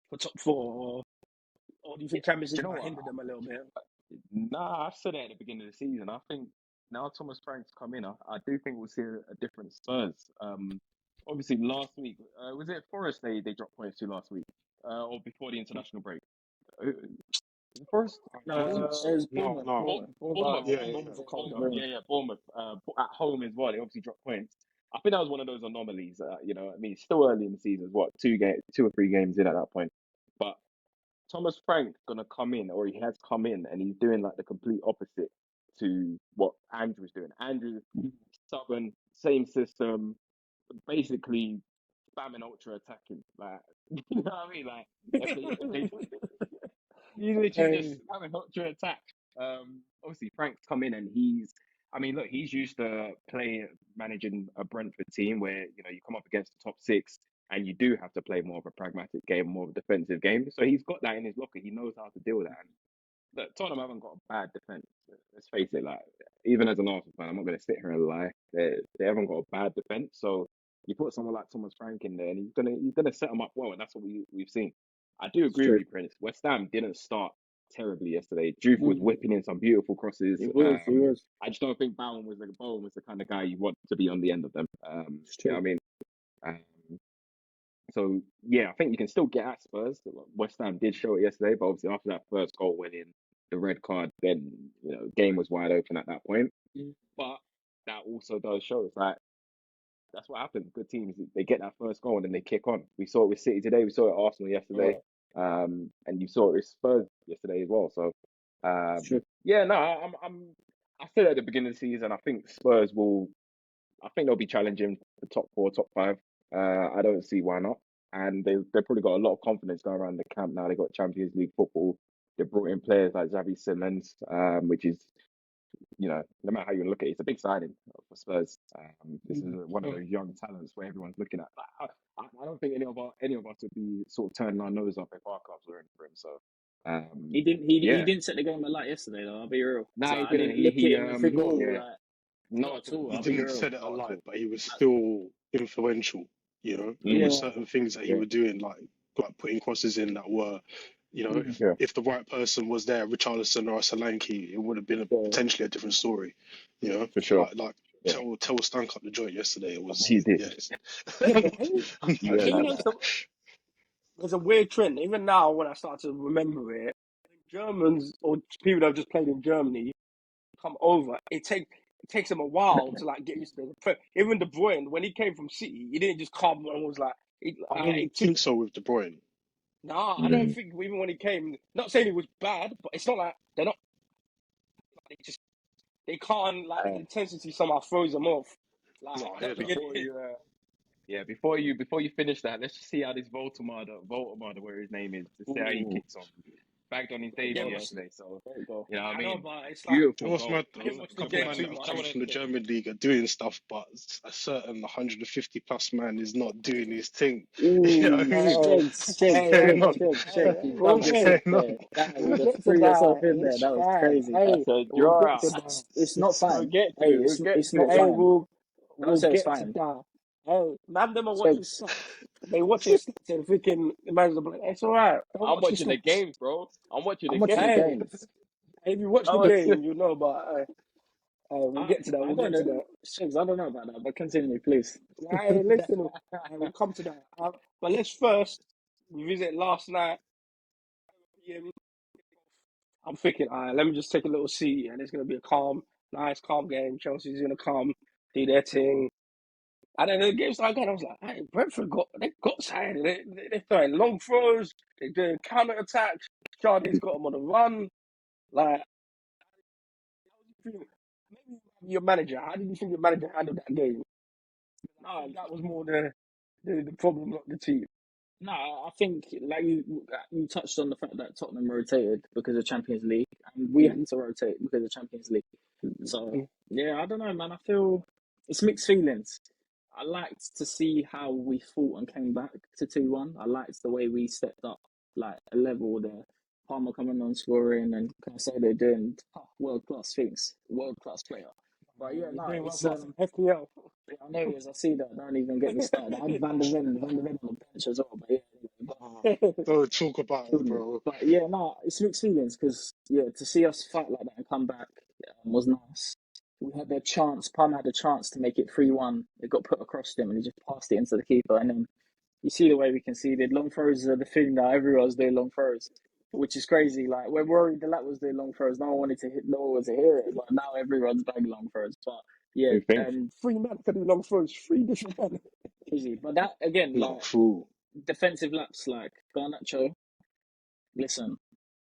Speaker 1: for top four, or do you think Champions League might hinder them a little bit?
Speaker 3: Nah, I said it at the beginning of the season. I think now Thomas Frank's come in, I do think we'll see a different Spurs. Obviously last week, was it Forest they dropped points to last week, or before the international break? Forest.
Speaker 2: It was
Speaker 4: No.
Speaker 3: Bournemouth.
Speaker 4: Yeah.
Speaker 3: Bournemouth. At home as well. They obviously dropped points. I think that was one of those anomalies. I mean, it's still early in the season. What, 2 or 3 games in at that point. But Thomas Frank's gonna come in, or he has come in, and he's doing like the complete opposite to what Andrew was doing. Andrew, stubborn, same system, basically spamming ultra attacking. Like, you know what I mean? Like, if they he's literally just having ultra attack. Obviously Frank's come in and he's used to managing a Brentford team where you come up against the top 6 and you do have to play more of a pragmatic game, more of a defensive game. So he's got that in his locker. He knows how to deal with that. And look, Tottenham haven't got a bad defense. Let's face it. Like, even as an Arsenal fan, I'm not going to sit here and lie. They haven't got a bad defense. So you put someone like Thomas Frank in there, and he's gonna set them up well, and that's what we've seen. I do agree with you, Prince. West Ham didn't start terribly yesterday. Juve was whipping in some beautiful crosses.
Speaker 2: He was.
Speaker 3: I just don't think Bowen was the kind of guy you want to be on the end of them. You know what I mean? So yeah, I think you can still get at Spurs. West Ham did show it yesterday, but obviously after that first goal went in, the red card, then game was wide open at that point. But that also does show it's like that's what happens. Good teams, they get that first goal and then they kick on. We saw it with City today. We saw it at Arsenal yesterday. And you saw it with Spurs yesterday as well. So, yeah, no, I said at the beginning of the season, I think Spurs they'll be challenging the top 4, top 5. I don't see why not. And they've probably got a lot of confidence going around the camp now. They got Champions League football. They brought in players like Xavi Simons, which is, no matter how you look at it, it's a big signing for Spurs. This is one of those young talents where everyone's looking at. Like, I don't think any of us would be sort of turning our nose up if our clubs were in for him. So
Speaker 2: he didn't set the game alight yesterday though. I'll be real.
Speaker 3: Nah,
Speaker 2: he didn't. Look at him and think,
Speaker 3: not
Speaker 2: at all.
Speaker 4: He didn't set it alight, but he was still influential. There were certain things that he was doing, like like putting crosses in that were,
Speaker 3: Yeah,
Speaker 4: if the right person was there, Richarlison or Solanke, it would have been potentially a different story.
Speaker 3: for sure.
Speaker 4: Like
Speaker 3: Yeah,
Speaker 4: Tell stank up the joint yesterday. It was
Speaker 3: he did.
Speaker 4: yes.
Speaker 1: Yeah, but
Speaker 3: Yeah,
Speaker 1: you
Speaker 3: man.
Speaker 1: know, there's a weird trend. Even now, when I start to remember it, Germans or people that have just played in Germany come over. It takes them a while to like get used to the prep. Even De Bruyne, when he came from City, he didn't just come and was like
Speaker 4: I
Speaker 1: it
Speaker 4: don't
Speaker 1: took.
Speaker 4: think so with De Bruyne.
Speaker 1: Nah, I don't
Speaker 3: Mm.
Speaker 1: think even when he came. Not saying he was bad, but it's not like they're not. They can't like the
Speaker 3: Uh,
Speaker 1: intensity somehow throws them off. Like
Speaker 4: No, I
Speaker 1: at
Speaker 4: hear
Speaker 1: the
Speaker 4: that.
Speaker 3: before
Speaker 1: beginning.
Speaker 3: you, before you finish that, let's just see how this Voltemade, where his name is, to see how he
Speaker 2: Ooh,
Speaker 3: kicks on. Bagged on his
Speaker 1: Yeah,
Speaker 3: debut
Speaker 1: but
Speaker 3: yesterday, so
Speaker 2: there you go.
Speaker 3: you know what I
Speaker 1: I know,
Speaker 3: mean.
Speaker 1: but it's like
Speaker 4: You know
Speaker 3: Beautiful
Speaker 4: what's
Speaker 3: goal.
Speaker 4: mad
Speaker 1: I
Speaker 4: though?
Speaker 1: didn't
Speaker 4: A
Speaker 1: watch the
Speaker 4: couple of
Speaker 1: game
Speaker 4: men
Speaker 1: too
Speaker 4: that have
Speaker 1: much.
Speaker 4: come from the German league are doing stuff, but a certain 150 plus man is not doing his thing. You know what
Speaker 2: Ooh,
Speaker 4: I mean?
Speaker 1: Hey,
Speaker 4: What's going on?
Speaker 2: You
Speaker 1: we'll
Speaker 2: dug
Speaker 4: What's
Speaker 1: get
Speaker 2: yourself
Speaker 4: going on?
Speaker 2: there. That
Speaker 1: we'll
Speaker 2: would have
Speaker 1: get to
Speaker 2: threw yourself
Speaker 1: that.
Speaker 2: in there.
Speaker 1: It's
Speaker 2: That was
Speaker 1: fine.
Speaker 2: crazy.
Speaker 1: Hey,
Speaker 3: That's a
Speaker 1: we'll get
Speaker 3: draw.
Speaker 1: to that.
Speaker 2: It's not
Speaker 3: We'll
Speaker 2: fine.
Speaker 3: get to
Speaker 2: Hey,
Speaker 3: it. We'll get
Speaker 2: it's
Speaker 3: to
Speaker 2: not
Speaker 3: it.
Speaker 1: Hey,
Speaker 2: fine.
Speaker 1: we'll
Speaker 2: Don't say it's
Speaker 1: get to
Speaker 2: fine.
Speaker 1: that. Hey, man, them are watching
Speaker 2: Shugs.
Speaker 1: stats. They watching stats and freaking imagine the play. It's all right. Don't
Speaker 3: I'm
Speaker 1: watch the
Speaker 3: watching the
Speaker 1: stats.
Speaker 3: games, bro. I'm watching
Speaker 2: I'm
Speaker 3: the
Speaker 2: watching the
Speaker 3: games.
Speaker 1: Hey,
Speaker 2: games.
Speaker 1: if you watch
Speaker 3: I
Speaker 1: the
Speaker 3: was,
Speaker 1: game, you know. But we'll
Speaker 2: I,
Speaker 1: get to that.
Speaker 2: I
Speaker 1: We'll
Speaker 2: don't
Speaker 1: get to
Speaker 2: know.
Speaker 1: that.
Speaker 2: Shugs, I don't know about that, but continue, please.
Speaker 1: Hey, listen. We'll come to that. But let's first revisit last night. PM. I'm thinking, all right, let me just take a little seat, and it's gonna be a nice, calm game. Chelsea's gonna come, do their thing. And then the game started again. I was like, hey, Brentford they got something. They're throwing long throws. They're doing counter attacks. Chardy's got them on the run. Like, maybe your manager. How did you think your manager handled that game? I
Speaker 2: No,
Speaker 1: think that was more the problem, not the team.
Speaker 2: no, I think like you touched on the fact that Tottenham rotated because of Champions League, and we
Speaker 1: Mm,
Speaker 2: had to rotate because of Champions League. So
Speaker 1: mm,
Speaker 2: yeah, I don't know, man. I feel it's mixed feelings. I liked to see how we fought and came back to 2-1. I liked the way we stepped up like a level there. Palmer coming on scoring, and can I say they're doing world class things, world class player. But yeah,
Speaker 1: You're
Speaker 2: no,
Speaker 1: doing well
Speaker 2: it's
Speaker 1: past FPL.
Speaker 2: yeah, I know it is. I see that. Don't even get me started. I had Van de Ven on the bench as well. But yeah, anyway,
Speaker 4: Oh, don't talk about it,
Speaker 2: killed me.
Speaker 4: bro.
Speaker 2: But yeah, no, it's mixed feelings because yeah, to see us fight like that and come back was nice. We had the chance. Palmer had a chance to make it 3-1. It got put across him, and he just passed it into the keeper. And then you see the way we conceded. Long throws are the thing that everyone's doing long throws, which is crazy. Like we're worried the lap was doing long throws. No one wanted to hit. No one wanted to hear it. But now everyone's bagging long throws. But yeah,
Speaker 3: who thinks?
Speaker 1: Three men can do long throws. Three different men.
Speaker 2: easy. But that again,
Speaker 4: Not
Speaker 2: like
Speaker 4: fool.
Speaker 2: defensive laps, like Garnacho. Listen,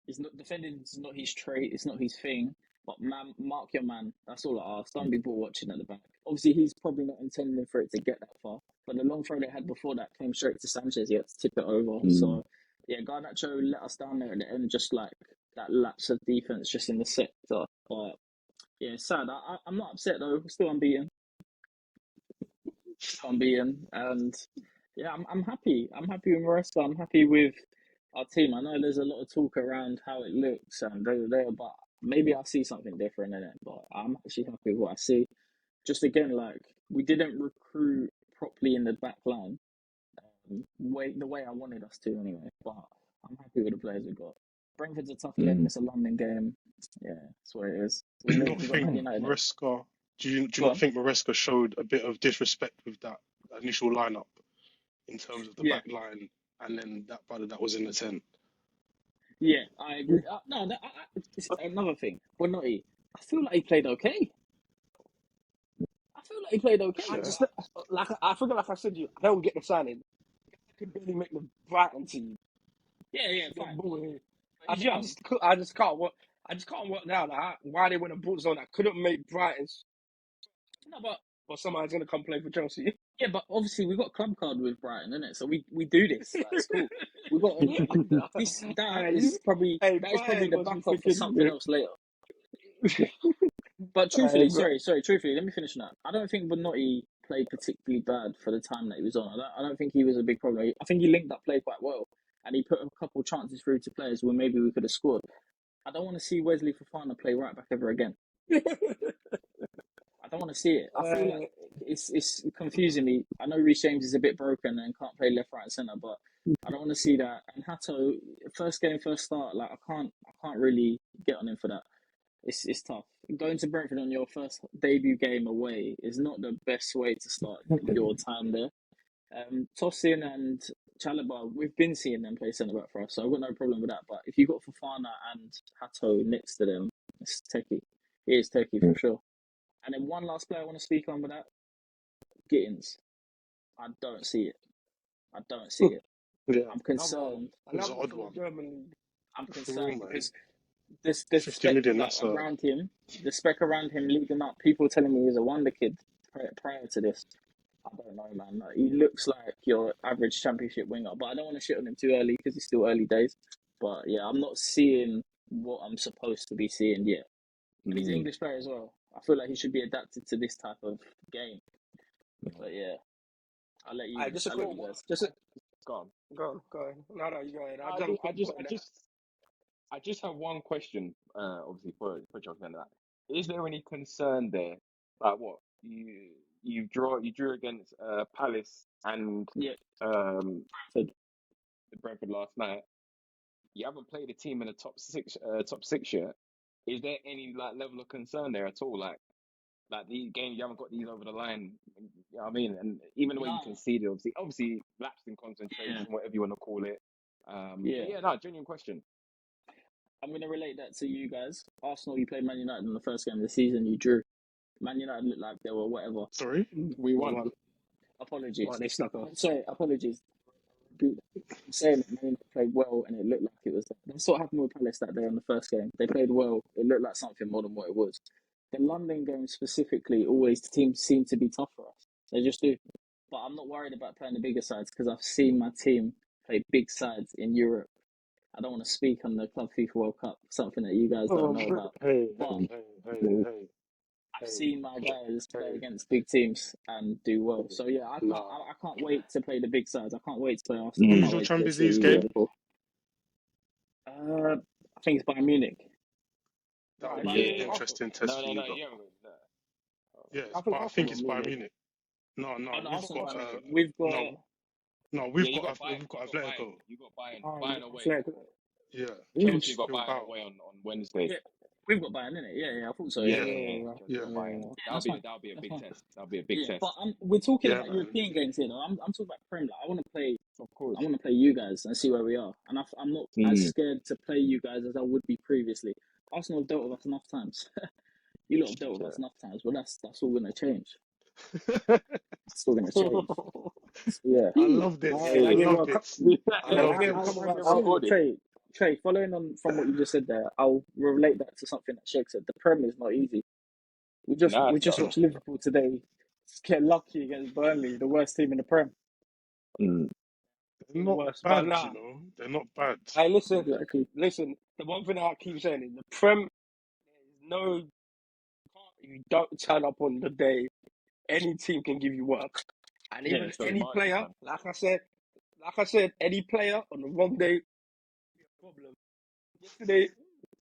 Speaker 2: he's not defending. It's not his trait. It's not his thing. But man, mark your man. That's all I ask. Don't be ball watching at the back. Obviously, he's probably not intending for it to get that far. But the long throw they had before that came straight to Sanchez. He had to tip it over.
Speaker 3: Mm.
Speaker 2: So yeah, Garnacho let us down there at the end, just like that lapse of defense just in the sector. But yeah, it's sad. I'm not upset though. We're still unbeaten. Unbeaten, and yeah, I'm happy. I'm happy with Maresca. I'm happy with our team. I know there's a lot of talk around how it looks and there, but maybe I see something different in it. But I'm actually happy with what I see. Just again, like we didn't recruit properly in the back line, the way I wanted us to anyway. But I'm happy with the players we got. Brentford's a tough game.
Speaker 3: Mm.
Speaker 2: It's a London game. Yeah, that's what it is.
Speaker 4: Do you not
Speaker 2: We got Man
Speaker 4: think
Speaker 2: United next.
Speaker 4: Maresca? Do you
Speaker 2: Go
Speaker 4: not
Speaker 2: on.
Speaker 4: think Maresca showed a bit of disrespect with that initial lineup in terms of the
Speaker 2: Yeah,
Speaker 4: back line, and then that brother that was in the tent?
Speaker 2: yeah, I agree. No, it's another thing. Bonotti, I feel like he played okay. I feel like he played
Speaker 1: I
Speaker 2: okay.
Speaker 1: just I forget, like I said to you, I don't get the signing. I could barely make the Brighton team.
Speaker 2: Yeah,
Speaker 1: No
Speaker 2: fine.
Speaker 1: boy.
Speaker 2: But he's young.
Speaker 1: I just can't work. I just can't work now. Like, why they went and brought someone that couldn't make Brighton's,
Speaker 2: No, but
Speaker 1: or somebody's gonna come play for Chelsea.
Speaker 2: yeah, but obviously we got club card with Brighton, innit? So we do this. Like it's cool. We got this. That is probably
Speaker 1: Brighton
Speaker 2: the
Speaker 1: must be
Speaker 2: backup for
Speaker 1: thinking.
Speaker 2: something else later. But
Speaker 1: Hey,
Speaker 2: truthfully, let me finish that. I don't think Bonotti played particularly bad for the time that he was on. I don't think he was a big problem. I think he linked up play quite well, and he put a couple chances through to players where maybe we could have scored. I don't want to see Wesley Fofana play right back ever again. I don't want to see it. I feel like it's confusing me. I know Reece James is a bit broken and can't play left, right, and centre, but I don't want to see that. And Hato, first game, first start, like I can't really get on him for that. It's tough. Going to Brentford on your first debut game away is not the best way to start your time there. Tosin and Chalobah, we've been seeing them play centre back for us, so I've got no problem with that. But if you've got Fofana and Hato next to them, it's techie. It is techie for sure. And then one last player I want to speak on with that, Gittins. I don't see it.
Speaker 4: Yeah,
Speaker 2: I'm concerned.
Speaker 4: it's an odd one.
Speaker 2: I'm
Speaker 4: For
Speaker 2: concerned
Speaker 4: real,
Speaker 2: because
Speaker 4: man.
Speaker 2: there's
Speaker 4: 50
Speaker 2: spec
Speaker 4: million,
Speaker 2: like,
Speaker 4: that's a...
Speaker 2: around him, the spec around him leading up. People telling me he's a wonder kid prior to this. I don't know, man. Like, he looks like your average championship winger, but I don't want to shit on him too early because it's still early days. But yeah, I'm not seeing what I'm supposed to be seeing yet. And he's an English player as well. I feel like he should be adapted to this type of game. But yeah, I'll let you.
Speaker 1: Just a
Speaker 2: I'll
Speaker 1: quick
Speaker 2: let you
Speaker 1: one.
Speaker 2: guys.
Speaker 3: Go on.
Speaker 1: Go on. No, you go ahead.
Speaker 3: I just have one question. Obviously for Chelsea and that. Is there any concern there? Like what you drew against Palace and
Speaker 2: Yeah,
Speaker 3: um
Speaker 2: Brentford.
Speaker 3: Brentford last night. You haven't played a team in the top six yet. Is there any like level of concern there at all? Like these games, you haven't got these over the line. You know what I mean? And even the way you
Speaker 2: No.
Speaker 3: conceded, obviously lapsed in concentration, whatever you want to call it.
Speaker 2: Yeah.
Speaker 3: But yeah, no, genuine question.
Speaker 2: I'm going to relate that to you guys. Arsenal, you played Man United in the first game of the season. You drew. Man United looked like they were whatever.
Speaker 4: Sorry?
Speaker 3: We won.
Speaker 2: Apologies.
Speaker 1: They stuck off.
Speaker 2: Sorry, apologies. I'm saying that Man United played well and it looked like it was. That's what happened with Palace that day on the first game. They played well. It looked like something more than what it was. The London game specifically, always the teams seem to be tough for us. They just do. But I'm not worried about playing the bigger sides because I've seen my team play big sides in Europe. I don't want to speak on the Club FIFA World Cup, something that you guys don't know about.
Speaker 4: Hey.
Speaker 2: I've seen my guys play against big teams and do well. So yeah, I can't wait to play the big sides. I can't wait to play Arsenal.
Speaker 4: Who's your Champions League game?
Speaker 2: I think it's Bayern Munich.
Speaker 4: That would be an interesting test for you.
Speaker 3: No.
Speaker 4: Yes, but I think it's Bayern Munich. No, we've got Atletico.
Speaker 3: You got Bayern away.
Speaker 4: Yeah,
Speaker 3: Chelsea got Bayern away on Wednesday.
Speaker 2: Yeah, we've got Bayern, innit? Yeah, I thought so.
Speaker 3: Yeah. That'll be a big test. That'll be a big test.
Speaker 2: But we're talking about European games here, though. I'm talking about Premier. I want to play. Of course, I want to play you guys and see where we are. And I'm not as scared to play you guys as I would be previously. Arsenal have dealt with us enough times. You lot have dealt with us enough times, but that's all going to change. It's all going to change. Yeah,
Speaker 4: I love this.
Speaker 2: Trey, following on from what you just said there, I'll relate that to something that Sheikh said. The Premier is not easy. We just watched Liverpool today get lucky against Burnley, the worst team in the Prem.
Speaker 4: They're not bad, you know. They're not bad.
Speaker 1: Hey, listen.
Speaker 2: Exactly.
Speaker 1: Listen. The one thing I keep saying is the Prem. You don't turn up on the day. Any team can give you work, and even any player, like I said, any player on the wrong day, problem. Yesterday,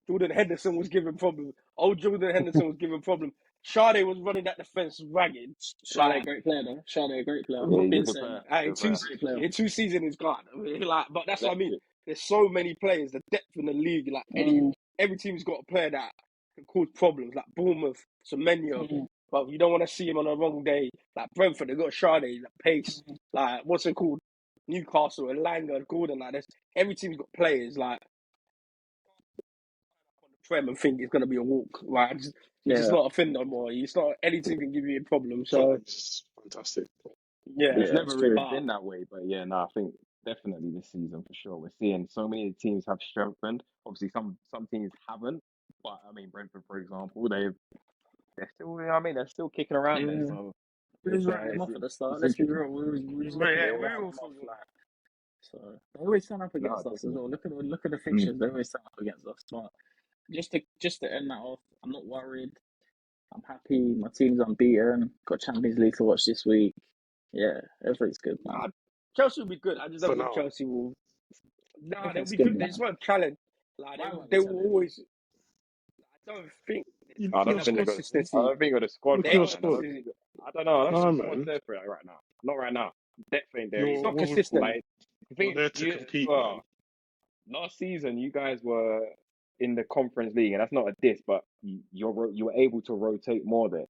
Speaker 1: Jordan Henderson was giving problem. Jordan Henderson was giving problem. Sade was running that defense ragged.
Speaker 2: Sade, great player though. Sade, great player.
Speaker 1: Two seasons is gone. But that's what I mean. There's so many players. The depth in the league, like every team's got a player that can cause problems. Like Bournemouth, Semenyo. But you don't want to see him on a wrong day. Like Brentford, they got Sade, like Pace, like what's it called? Newcastle, Elanga, Gordon, like this. Every team's got players like on the Prem and think it's gonna be a walk. Right? It's just not a thing no more. It's not any team can give you a problem. So
Speaker 4: it's fantastic.
Speaker 1: Yeah,
Speaker 3: it's never really been that way. But yeah, no, I think definitely this season for sure. We're seeing so many teams have strengthened. Obviously, some teams haven't. But I mean, Brentford, for example, they're still, you know what I mean, they're still kicking around there. So
Speaker 2: we was writing them off at the start. Let's be real. We was looking at them so they always turn up against us as well. Look at the fixtures. They always turn up against us. But just to end that off, I'm not worried. I'm happy. My team's unbeaten. Got Champions League to watch this week. Yeah, everything's good, man.
Speaker 1: Chelsea will be good. I just don't think Chelsea will. Nah, they'll be good. They just won't challenge. Like they will always. I don't think.
Speaker 3: I don't think they've got a squad. I I don't know. I don't
Speaker 4: Nah,
Speaker 3: think someone's
Speaker 4: man.
Speaker 3: there for it right now. Not right now. Depth ain't there
Speaker 4: You're
Speaker 1: It's
Speaker 3: either.
Speaker 1: not
Speaker 4: what we
Speaker 1: consistent.
Speaker 4: call.
Speaker 3: Like, I
Speaker 4: You're
Speaker 3: think
Speaker 4: there to
Speaker 3: you,
Speaker 4: compete, man.
Speaker 3: well, last season you guys were in the Conference League, and that's not a diss, but you were able to rotate more there.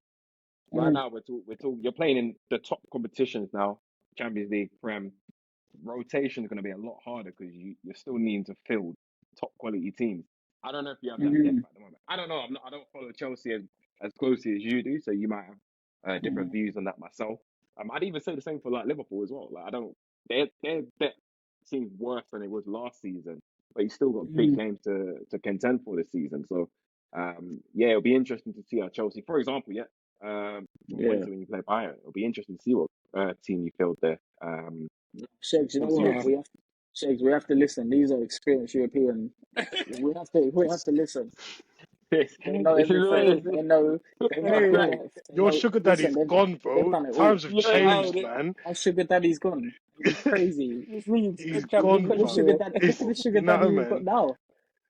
Speaker 3: Right now, we're talking. You're playing in the top competitions now, Champions League, Prem. Rotation is going to be a lot harder because you're still needing to field top quality teams. I don't know if you have that depth at the moment. I don't know. I don't follow Chelsea as closely as you do, so you might have different views on that myself. I'd even say the same for like Liverpool as well. Like I don't, their depth seems worse than it was last season, but you still got big names to contend for this season. So yeah, it'll be interesting to see how Chelsea, for example, on Wednesday when you play Bayern, it'll be interesting to see what team you field there.
Speaker 2: Shakes, you know
Speaker 3: Obviously,
Speaker 2: what? We have to listen. These are experienced European. We have to listen.
Speaker 3: this
Speaker 2: They know
Speaker 3: is
Speaker 2: everything.
Speaker 3: what
Speaker 2: They know
Speaker 4: Hey,
Speaker 2: the depth. They
Speaker 4: your
Speaker 2: know.
Speaker 4: sugar
Speaker 2: Listen,
Speaker 4: daddy's gone,
Speaker 2: they've
Speaker 4: bro.
Speaker 2: done it all.
Speaker 4: Times have
Speaker 3: yeah,
Speaker 4: changed, man.
Speaker 2: Our sugar daddy's gone. He's crazy.
Speaker 1: This league's
Speaker 4: He's
Speaker 1: Champions
Speaker 4: gone,
Speaker 2: Look at
Speaker 1: League
Speaker 2: the
Speaker 1: this
Speaker 4: fam.
Speaker 2: sugar
Speaker 1: year.
Speaker 2: daddy. Look
Speaker 4: It's
Speaker 2: at the sugar
Speaker 4: you know,
Speaker 2: daddy we've got
Speaker 4: man.
Speaker 2: now.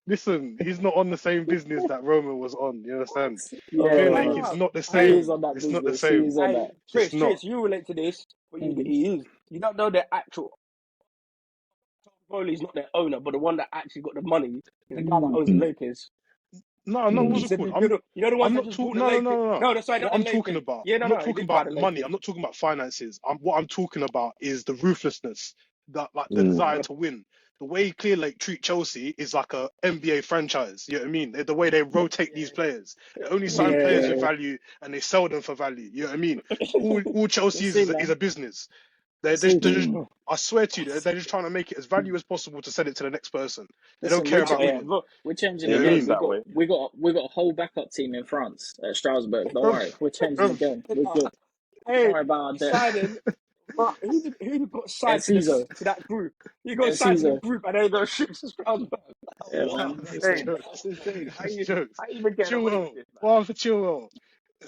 Speaker 4: Listen, he's not on the same business that Roman was on. You understand?
Speaker 1: Yeah,
Speaker 4: Clear
Speaker 1: no,
Speaker 4: Lake
Speaker 1: no,
Speaker 2: Oh,
Speaker 4: is
Speaker 1: no.
Speaker 4: not the
Speaker 2: he
Speaker 1: Hey,
Speaker 2: is
Speaker 4: same.
Speaker 2: on that
Speaker 4: It's not the
Speaker 2: business. He
Speaker 4: same.
Speaker 2: is on
Speaker 1: hey,
Speaker 2: that.
Speaker 4: It's
Speaker 1: Trish,
Speaker 4: not.
Speaker 1: you relate to this, but
Speaker 2: Mm.
Speaker 1: he is. You don't know the actual Foley's not their owner, but the one that actually got the money is the guy that owns the Lakers.
Speaker 4: No,
Speaker 1: He
Speaker 4: what's it
Speaker 1: said,
Speaker 4: called?
Speaker 1: you know the ones
Speaker 4: I'm
Speaker 1: that
Speaker 4: not
Speaker 1: just bought
Speaker 4: talking.
Speaker 1: the
Speaker 4: No, no,
Speaker 1: Lakers.
Speaker 4: no, no, no.
Speaker 1: No, that's right, not
Speaker 4: What
Speaker 1: the
Speaker 4: I'm talking
Speaker 1: Lakers.
Speaker 4: about,
Speaker 1: Yeah, no,
Speaker 4: I'm not
Speaker 1: no, he
Speaker 4: talking
Speaker 1: did buy
Speaker 4: about
Speaker 1: the
Speaker 4: money.
Speaker 1: Lakers.
Speaker 4: I'm not talking about finances. What I'm talking about is the ruthlessness, that like the desire to win. The way Clear Lake treat Chelsea is like a NBA franchise. You know what I mean? The way they rotate these players. They only sign players with
Speaker 1: Yeah,
Speaker 4: value and they sell them for value. You know what I mean? All Chelsea
Speaker 2: We'll see,
Speaker 4: is
Speaker 2: man.
Speaker 4: a business.
Speaker 2: We'll see.
Speaker 4: They're just I swear to you, they're just trying to make it as value as possible to sell it to the next person. They don't
Speaker 2: Listen,
Speaker 4: care about
Speaker 1: yeah,
Speaker 4: winning.
Speaker 1: but
Speaker 2: we're changing
Speaker 4: You
Speaker 3: it
Speaker 2: the
Speaker 4: know what I
Speaker 2: game.
Speaker 3: looks
Speaker 4: mean?
Speaker 3: that way.
Speaker 2: We got a whole backup team in France at Strasbourg. Don't
Speaker 4: Bruv,
Speaker 2: worry, we're changing the
Speaker 4: bruv,
Speaker 2: game. We're good. Don't
Speaker 1: hey,
Speaker 2: worry about our
Speaker 1: he's
Speaker 2: depth.
Speaker 1: signing. But who got signed to this
Speaker 2: Enciso,
Speaker 1: to that group? He got signed to the
Speaker 2: Enciso.
Speaker 1: group and then he got shipped to Strasbourg.
Speaker 2: Yeah,
Speaker 3: That's
Speaker 2: man.
Speaker 4: that's
Speaker 2: Listen,
Speaker 3: insane.
Speaker 4: jokes.
Speaker 3: That's insane.
Speaker 4: That's jokes.
Speaker 3: How you even getting away with
Speaker 4: Chilwell.
Speaker 3: this, man?
Speaker 4: One for Chilwell.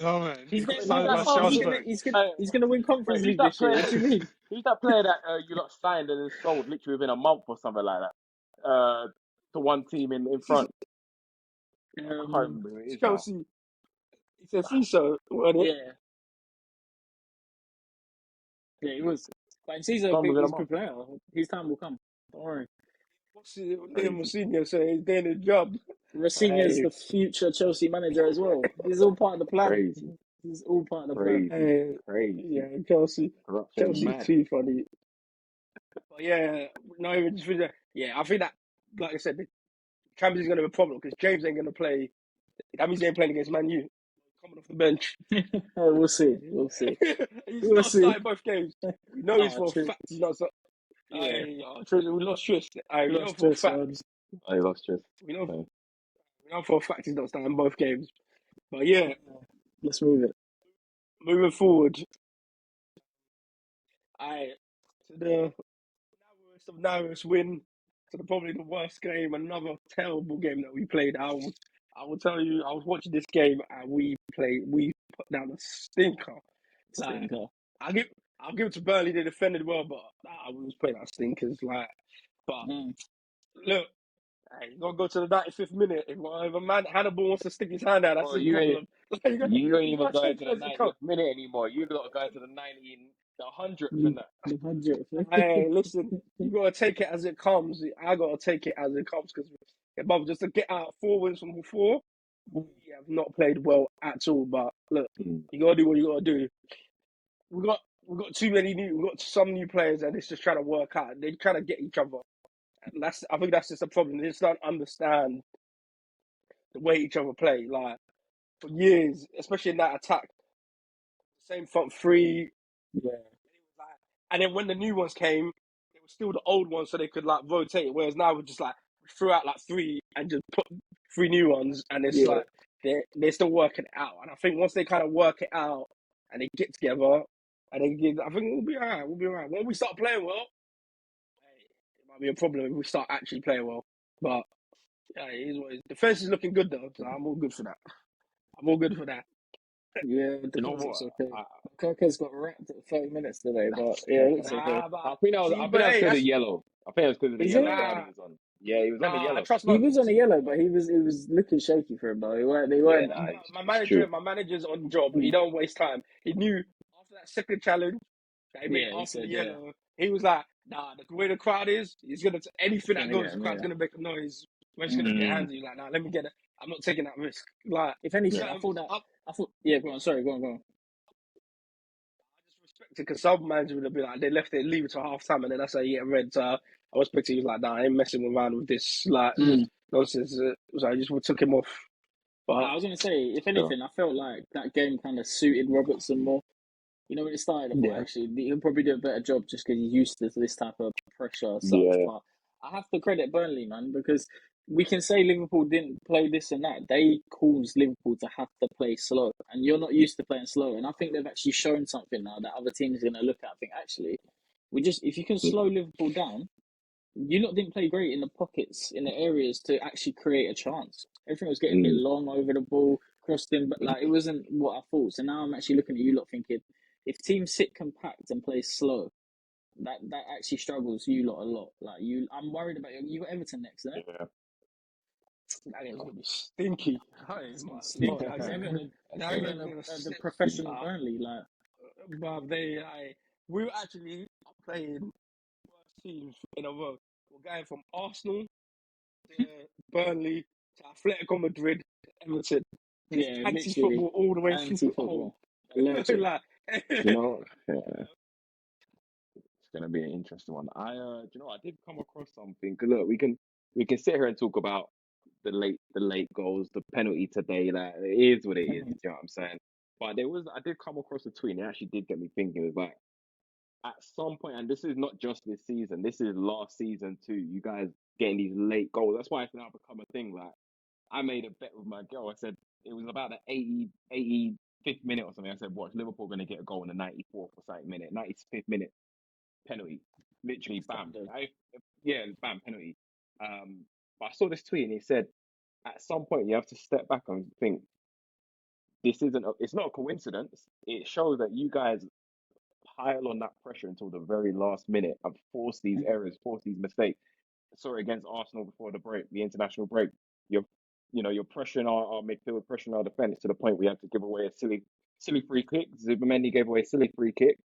Speaker 4: Oh man,
Speaker 2: he's
Speaker 4: he got
Speaker 2: getting
Speaker 1: No,
Speaker 2: more
Speaker 4: signed
Speaker 2: than
Speaker 4: by
Speaker 1: that's what I'm
Speaker 2: half.
Speaker 1: saying.
Speaker 4: Strasbourg.
Speaker 2: He's gonna win
Speaker 3: Wait,
Speaker 2: Conference
Speaker 3: who's
Speaker 2: League
Speaker 3: that
Speaker 2: this year.
Speaker 3: player?
Speaker 2: What do you mean?
Speaker 3: Who's that player that you lot signed and then sold literally within a month or something like that? To one team in
Speaker 1: It's,
Speaker 3: front. I can't remember who it
Speaker 1: it's
Speaker 3: is now.
Speaker 1: Chelsea. It's a CISO, wasn't it?
Speaker 2: Yeah, yeah, he was. But Enciso,
Speaker 3: Gone within a
Speaker 2: he's a good
Speaker 3: month.
Speaker 2: player. His time will come. Don't worry.
Speaker 1: What's his name?
Speaker 3: Crazy,
Speaker 1: Mourinho saying he's doing his job.
Speaker 2: Rafinha's
Speaker 1: Hey,
Speaker 2: the future Chelsea manager as well. This is all part of the plan.
Speaker 3: crazy,
Speaker 2: This is all part of the plan.
Speaker 3: crazy,
Speaker 1: hey,
Speaker 3: crazy.
Speaker 1: yeah, Chelsea.
Speaker 3: Corruption is
Speaker 1: Chelsea's
Speaker 3: mad.
Speaker 1: too funny. But yeah, no, even just yeah, I think that, like I said, the Champions League is going to be a problem because James ain't going to play. That means he ain't playing against Man U. Coming off the bench.
Speaker 2: We'll see. We'll see.
Speaker 1: He's
Speaker 2: We'll
Speaker 1: not
Speaker 2: see.
Speaker 1: starting both games. We know he's
Speaker 2: Oh,
Speaker 1: for a
Speaker 2: true.
Speaker 1: fact he's not starting.
Speaker 2: Yeah.
Speaker 1: We lost Tris. We know
Speaker 2: Lost
Speaker 1: for a
Speaker 2: Chris,
Speaker 1: fact.
Speaker 2: man.
Speaker 3: I lost just.
Speaker 1: We know,
Speaker 3: So,
Speaker 1: we know for a fact he's not starting both games. But yeah,
Speaker 2: Let's move it.
Speaker 1: moving forward, I to the narrowest of narrowest win to probably the worst game, another terrible game that we played. I will tell you, I was watching this game and we put down a stinker. Like
Speaker 2: Stinker.
Speaker 1: I'll give I'll give it to Burnley. They defended well, but we was playing our stinkers. Like, but
Speaker 2: Mm.
Speaker 1: look, hey, you gotta go to the 95th minute. If a man Hannibal wants to stick his hand out, that's
Speaker 3: bro,
Speaker 1: his problem. Like,
Speaker 3: you ain't
Speaker 1: you
Speaker 3: even
Speaker 1: gotta
Speaker 3: going
Speaker 1: take
Speaker 3: to
Speaker 1: it
Speaker 3: the
Speaker 1: as it comes.
Speaker 3: 90th minute anymore. You got to go to the 90, the 100th
Speaker 2: Mm.
Speaker 3: and that.
Speaker 2: The 100th.
Speaker 1: Hey, listen, you gotta take it as it comes. I gotta take it as it comes because, above just to get out 4 wins from before, we have not played well at all. But look, you gotta do what you gotta do. We got we got some new players, and it's just trying to work out. They're trying to get each other. And I think that's just a problem. They just don't understand the way each other play. Like for years, especially in that attack, same front three.
Speaker 2: Yeah.
Speaker 1: And then when the new ones came, it was still the old ones, so they could like rotate it. Whereas now we're just like threw out like three and just put three new ones, and it's
Speaker 2: Yeah.
Speaker 1: like they're still working it out. And I think once they kind of work it out and they get together, and I think we'll be alright. We'll be alright. When we start playing well, hey, it might be a problem if we start actually playing well. But yeah, it is what it is. Defense is looking good though, so I'm all good for that. I'm all good for that.
Speaker 2: Yeah,
Speaker 3: You know
Speaker 2: defense
Speaker 3: what?
Speaker 2: looks okay.
Speaker 3: I,
Speaker 2: Kirker's got wrapped at 30 minutes today, but yeah, it looks okay.
Speaker 1: Nah, but
Speaker 3: I think
Speaker 1: see,
Speaker 3: I think
Speaker 1: but
Speaker 3: that was
Speaker 1: hey,
Speaker 3: because of
Speaker 1: that's
Speaker 3: yellow. I think it was because of the
Speaker 2: Is
Speaker 3: yellow
Speaker 2: it?
Speaker 3: card he
Speaker 1: nah,
Speaker 3: was on. Yeah, he was on the
Speaker 1: nah. I
Speaker 3: yellow.
Speaker 1: trust
Speaker 2: He
Speaker 1: my.
Speaker 2: was on a
Speaker 1: See,
Speaker 2: yellow, but it was looking shaky for him though. They
Speaker 3: Yeah,
Speaker 2: weren't.
Speaker 3: nah,
Speaker 1: my
Speaker 3: it's true.
Speaker 1: manager's on job. He
Speaker 2: Mm.
Speaker 1: don't waste time. He knew that second challenge that he made
Speaker 2: Yeah, he
Speaker 1: after the
Speaker 2: said, yeah,
Speaker 1: yellow, he was like, nah, the way the crowd is, he's gonna anything
Speaker 2: he's
Speaker 1: that
Speaker 2: gonna get
Speaker 1: goes, the
Speaker 2: him.
Speaker 1: crowd's
Speaker 2: Yeah.
Speaker 1: gonna make a noise. We're just gonna get
Speaker 3: Mm,
Speaker 1: hands. He's like, nah, let me get it. I'm not taking that risk. Like,
Speaker 2: If anything,
Speaker 3: yeah.
Speaker 2: I thought that.
Speaker 1: I
Speaker 2: Yeah, go on. Sorry, go on.
Speaker 1: just respect it because some managers would have been like, they left it, leave it to half time, and then that's how you get red. So I was expecting he was like, nah, I ain't messing around with this like
Speaker 2: Mm.
Speaker 1: nonsense. So I just took him off.
Speaker 2: No,
Speaker 1: But
Speaker 2: I was gonna say, if
Speaker 3: Sure.
Speaker 2: anything, I felt like that game kind of suited Robertson more. You know, when it started, I thought
Speaker 3: Yeah.
Speaker 2: actually he'll probably do a better job just because he's used to this type of pressure as such.
Speaker 3: Yeah.
Speaker 2: But I have to credit Burnley, man, because we can say Liverpool didn't play this and that. They caused Liverpool to have to play slow, and you're not used to playing slow. And I think they've actually shown something now that other teams are going to look at. I think actually, if you can slow Liverpool down, you lot didn't play great in the pockets, in the areas to actually create a chance. Everything was getting a bit
Speaker 3: Mm,
Speaker 2: long over the ball, crossed in, but like it wasn't what I thought. So now I'm actually looking at you lot thinking, if teams sit compact and play slow, that actually struggles you lot a lot. Like I'm worried about you. You got Everton next, isn't it?
Speaker 3: yeah.
Speaker 1: that game's gonna be stinky. Hey,
Speaker 2: It's gonna
Speaker 1: my
Speaker 2: stink.
Speaker 1: Lord, that
Speaker 2: It's
Speaker 1: game,
Speaker 2: Everton,
Speaker 1: that game's
Speaker 2: Everton,
Speaker 1: gonna
Speaker 2: the
Speaker 1: sit.
Speaker 2: professional Burnley. Like
Speaker 1: But we were actually playing worst teams in a row. We're going from Arsenal to Burnley to Atletico Madrid to Everton. Just
Speaker 2: yeah, literally
Speaker 1: anti-football all the way through the whole.
Speaker 2: anti-football, allergic.
Speaker 1: like,
Speaker 3: You know, yeah, it's gonna be an interesting one. You know, I did come across something. 'Cause look, we can sit here and talk about the late goals, the penalty today. That it is what it is. You know what I'm saying? But I did come across a tweet, and it actually did get me thinking. It was like, at some point, and this is not just this season, this is last season too. You guys getting these late goals. That's why it's now become a thing. Like, I made a bet with my girl. I said it was about the 85th minute or something. I said, watch, Liverpool going to get a goal in the 94th or something minute, 95th minute penalty. Literally, bam.
Speaker 2: Standard.
Speaker 3: Yeah, bam, penalty. But I saw this tweet and it said, at some point, you have to step back and think, it's not a coincidence. It shows that you guys pile on that pressure until the very last minute and force these errors, force these mistakes. Saw it against Arsenal before the break, the international break. You're, you're pressuring our midfield, pressuring our defense to the point we had to give away a silly free kick. Zubimendi gave away a silly free kick.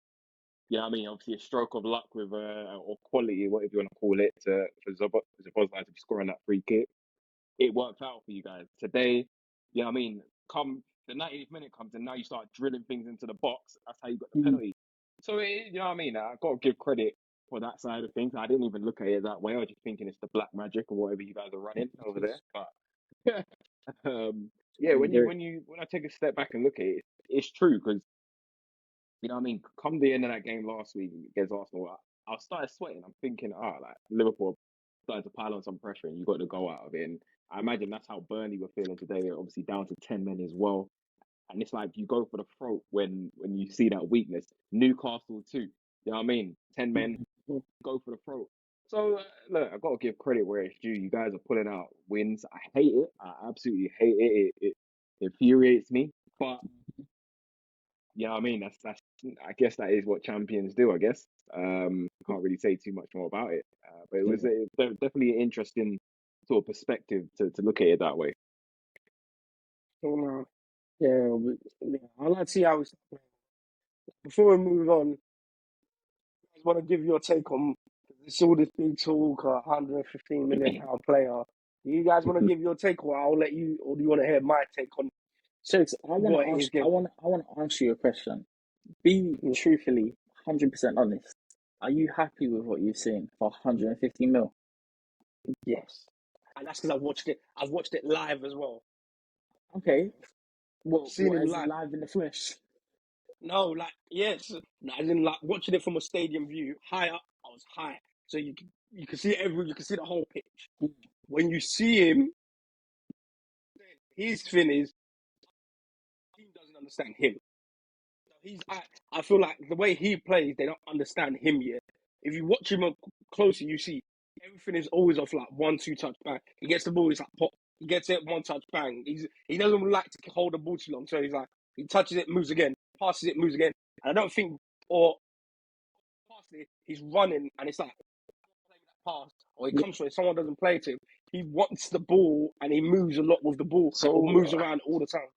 Speaker 3: Yeah, I mean, obviously a stroke of luck with or quality, whatever you want to call it, for Zabozlai to be scoring that free kick. It worked out for you guys today. Yeah, I mean, come the 90th minute comes and now you start drilling things into the box. That's how you got the penalty. So you know what I mean. I got to give credit for that side of things. I didn't even look at it that way. I was just thinking it's the black magic or whatever you guys are running over there. But yeah, when I take a step back and look at it, it's true because you know what I mean. Come the end of that game last week against Arsenal, I started sweating. I'm thinking, like Liverpool starting to pile on some pressure, and you got to go out of it. And I imagine that's how Burnley were feeling today. They're obviously down to 10 men as well. And it's like you go for the throat when you see that weakness. Newcastle too. You know what I mean? 10 men go for the throat. So look, I've got to give credit where it's due. You guys are pulling out wins. I hate it. I absolutely hate it. It infuriates me. But you know what I mean? That's. I guess that is what champions do. I guess. Can't really say too much more about it. But it was definitely an interesting sort of perspective to look at it that way.
Speaker 1: Yeah, I'd like to see how we start playing. Before we move on, I just want to give your take on this all this big talk, £115 million player. Do you guys want to give your take, or I'll let you, or do you want to hear my take on
Speaker 2: Shakes,
Speaker 1: what it is?
Speaker 2: I want to ask you a question. Be truthfully 100% honest. Are you happy with what you've seen for 150 mil?
Speaker 1: Yes, and that's because I've watched it. I've watched it live as well.
Speaker 2: Okay. What
Speaker 1: Seen him
Speaker 2: as
Speaker 1: live.
Speaker 2: live in the flesh?
Speaker 1: No, like yes, no, as in like watching it from a stadium view, high up. I was high, so you can see you can see the whole pitch. When you see him, his thing is, the team doesn't understand him. I feel like the way he plays, they don't understand him yet. If you watch him up closer, you see everything is always off like 1-2 touch bang. He gets the ball, he's like pop. He gets it, one touch bang. He doesn't like to hold the ball too long, so he's like he touches it, moves again, passes it, moves again. And I don't think or passes it, he's running and it's like playing that pass or he comes for it, someone doesn't play to him. He wants the ball and he moves a lot with the ball or
Speaker 3: So,
Speaker 1: moves around all the time.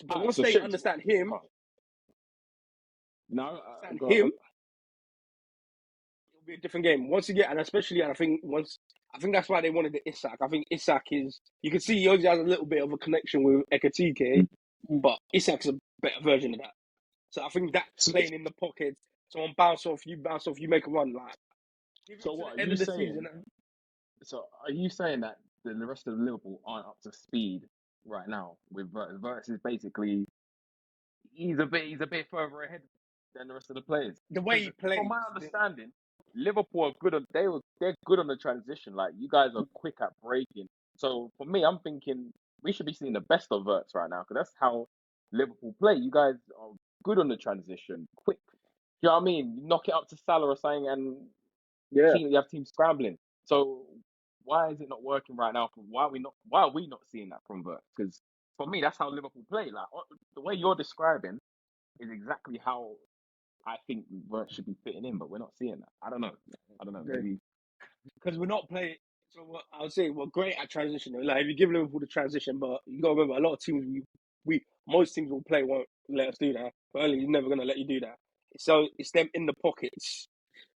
Speaker 1: But once
Speaker 3: so
Speaker 1: they
Speaker 3: Shakes,
Speaker 1: understand him,
Speaker 3: No,
Speaker 1: And
Speaker 3: go.
Speaker 1: him, it'll be a different game once again, and especially, and I think that's why they wanted the Isak. I think Isak is, you can see he always has a little bit of a connection with Ekatike, but Isak's a better version of that. So I think that
Speaker 3: So,
Speaker 1: playing in the pocket, someone bounce off, you make a run. Like, give it
Speaker 3: so
Speaker 1: to
Speaker 3: what
Speaker 1: the
Speaker 3: are
Speaker 1: end
Speaker 3: you
Speaker 1: of the
Speaker 3: saying?
Speaker 1: season.
Speaker 3: So are you saying that the rest of Liverpool aren't up to speed right now with Verts? Verts is basically he's a bit further ahead than the rest of the players.
Speaker 1: The way
Speaker 3: Because
Speaker 1: he
Speaker 3: from
Speaker 1: plays,
Speaker 3: my understanding, Liverpool are good on they're good on the transition. Like you guys are quick at breaking. So for me, I'm thinking we should be seeing the best of Verts right now because that's how Liverpool play. You guys are good on the transition, quick. You know what I mean? You knock it up to Salah or something, and
Speaker 2: Yeah,
Speaker 3: you have teams scrambling. So why is it not working right now? Why are we not seeing that from Verts? Because for me, that's how Liverpool play. Like the way you're describing is exactly how I think Vert should be fitting in, but we're not seeing that. I don't know. Maybe.
Speaker 1: because we're not playing. So what I would say we're great at transition. Like if you give Liverpool the transition, but you got to remember a lot of teams most teams will play won't let us do that. Burnley is never going to let you do that. So it's them in the pockets.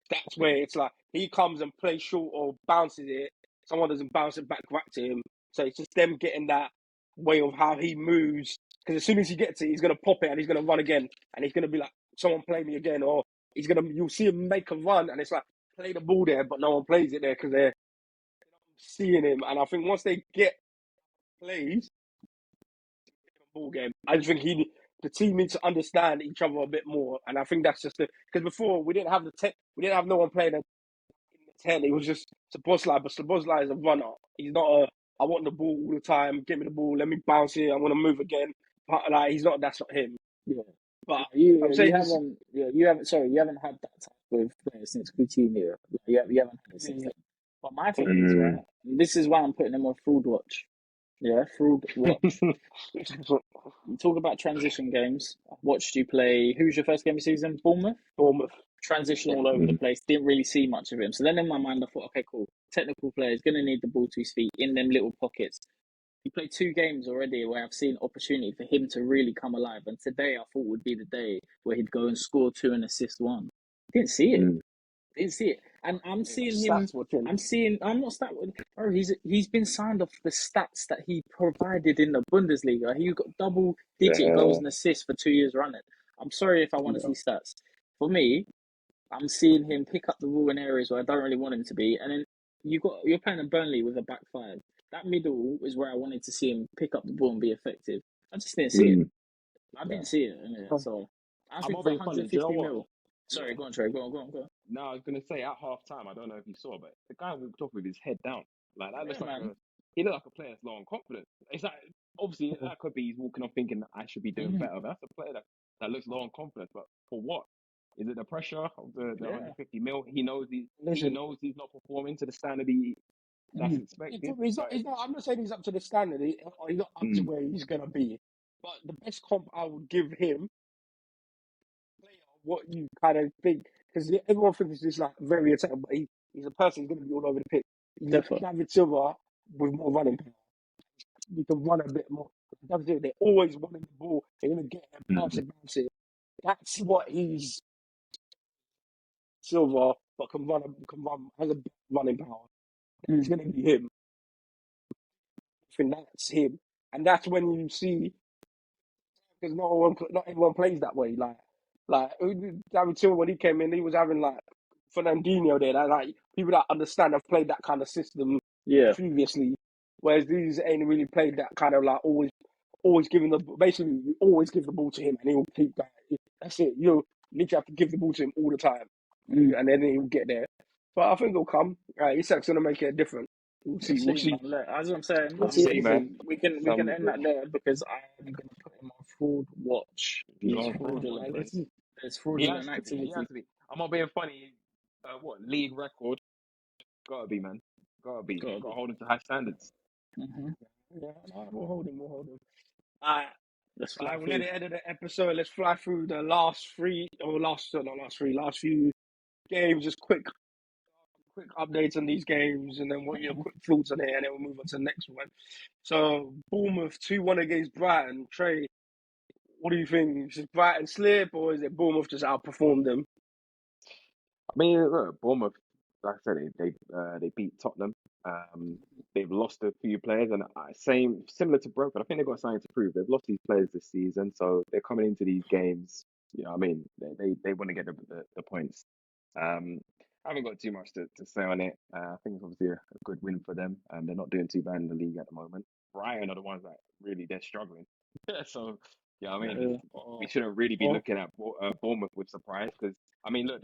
Speaker 1: That's where it's like he comes and plays short or bounces it. Someone doesn't bounce it back to him. So it's just them getting that way of how he moves. Because as soon as he gets it, he's gonna pop it and he's gonna run again, and he's gonna be like, "Someone play me again," or you'll see him make a run, and it's like play the ball there, but no one plays it there because they're seeing him. And I think once they get plays, ball game, I just think the team needs to understand each other a bit more, and I think that's just because before we didn't have we didn't have no one playing 10. It was just Sabozlai, but Sabozlai is a runner. He's not I want the ball all the time. Give me the ball. Let me bounce it. I want to move again. But like, he's not. That's not him.
Speaker 2: yeah.
Speaker 1: But I'm
Speaker 2: You
Speaker 1: saying this.
Speaker 2: haven't. Yeah, you haven't. Sorry, you haven't had that type of player since Coutinho. Like, you haven't had it since then. But my thing is right. And this is why I'm putting him on fraud watch. Yeah, fraud watch. You talk about transition games. I watched you play. Who's your first game of the season?
Speaker 1: Bournemouth.
Speaker 2: Transition all over the place. Didn't really see much of him. So then in my mind, I thought, okay, cool. Technical player is going to need the ball to his feet in them little pockets. He played 2 games already where I've seen opportunity for him to really come alive. And today I thought would be the day where he'd go and score 2 and assist 1. Didn't see it. Didn't see it. And I'm seeing him. I'm not stat. Bro, he's been signed off the stats that he provided in the Bundesliga. He got double-digit goals and assists for 2 years running. I'm sorry if I want to see stats. For me, I'm seeing him pick up the ball in areas where I don't really want him to be. And then you're playing at Burnley with a back 5. That middle is where I wanted to see him pick up the ball and be effective. I just didn't see it. I didn't see it. Innit? So I
Speaker 3: I'm
Speaker 2: think
Speaker 3: not
Speaker 2: for
Speaker 3: being funny. Do you know
Speaker 2: 150
Speaker 3: what?
Speaker 2: mil. Sorry,
Speaker 3: Yeah.
Speaker 2: go on, Trey. Go on.
Speaker 3: No, I was gonna say at half time. I don't know if you saw, but the guy walked off with his head down. Like that looks like he looked like a player that's low on confidence. It's like obviously that could be he's walking off thinking I should be doing better. But that's a player that looks low on confidence. But for what? Is it the pressure of the 150 mil? He knows he's not performing to the standard that's expected.
Speaker 1: He's not. I'm not saying he's up to the standard. He's not up to where he's gonna be. But the best comp I would give him, what you kind of think, because everyone thinks he's like very attackable, but he's a person who's gonna be all over the pitch. He's
Speaker 2: Definitely.
Speaker 1: David Silva with more running power. You can run a bit more. David Silva, they're always running the ball. They're gonna get and bounce it. That's what he's Silva, but can run, has a bit of running power. It's gonna be him. I think that's him, and that's when you see because not everyone plays that way. Like David Silva when he came in, he was having like Fernandinho there. That, like people that understand have played that kind of system previously, whereas these ain't really played that kind of like always giving basically you always give the ball to him and he'll keep that. That's it. You literally have to give the ball to him all the time, and then he'll get there. But I think he'll come. Isak's gonna make it different. We'll see.
Speaker 2: Man. Look, as I'm saying,
Speaker 3: We'll see, man.
Speaker 2: we can end that there because I'm going to put him on fraud watch. He's fraudulent. There's fraudulent activity.
Speaker 3: He has to be. I'm not being funny. What league record? Gotta be, man. Gotta be. Gotta hold him to high standards.
Speaker 1: Yeah, we'll hold him. All right. We'll let it end of the episode. Let's fly through the last few games. Just quick updates on these games, and then what your quick thoughts on it, and then we'll move on to the next one. So Bournemouth 2-1 against Brighton. Trey, What do you think? Is it Brighton slip or is it Bournemouth just outperformed them?
Speaker 3: I mean, look, Bournemouth, like I said, they beat Tottenham. They've lost a few players, and similar to Brentford. I think they've got something to prove. They've lost these players this season, so they're coming into these games. You know, what I mean, they want to get the points. I haven't got too much to say on it. I think it's obviously a good win for them, and they're not doing too bad in the league at the moment. Brighton are the ones that really they're struggling. So, yeah, I mean, we shouldn't really be looking at Bournemouth with surprise because I mean, look,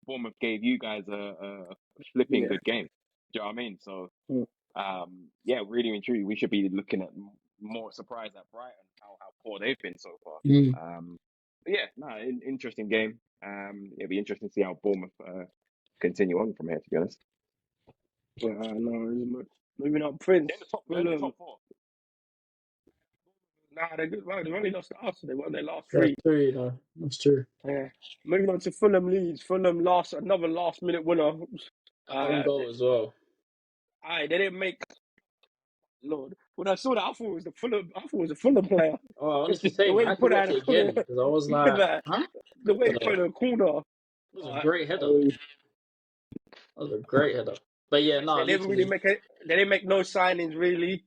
Speaker 3: Bournemouth gave you guys a flipping good game. Do you know what I mean? So, yeah, really and truly, we should be looking at more surprise at Brighton how poor they've been so far. But yeah, interesting game. It'll be interesting to see how Bournemouth continue on from here. To be honest,
Speaker 1: No, moving on, Prince.
Speaker 3: they're in the top four.
Speaker 1: Nah, they're good. Well, they've only lost to us. They won their last
Speaker 2: That's
Speaker 1: three.
Speaker 2: true, you know. That's true.
Speaker 1: Yeah. Moving on to Fulham Leeds. Fulham another last minute winner.
Speaker 2: Own goal as well.
Speaker 1: They didn't make. Lord, when I saw that, I thought it was a Fulham player.
Speaker 2: Oh, honestly,
Speaker 1: The
Speaker 2: same.
Speaker 1: way
Speaker 2: I
Speaker 1: he
Speaker 2: had to
Speaker 1: put
Speaker 2: watch
Speaker 1: that in
Speaker 2: it
Speaker 1: the corner,
Speaker 2: again because I was
Speaker 1: look at
Speaker 2: like,
Speaker 1: that.
Speaker 2: huh?
Speaker 1: The way he
Speaker 2: Yeah.
Speaker 1: put it in the corner.
Speaker 2: It was a great header. That was a great header. But yeah, no,
Speaker 1: they didn't really
Speaker 2: literally.
Speaker 1: they didn't make no signings really.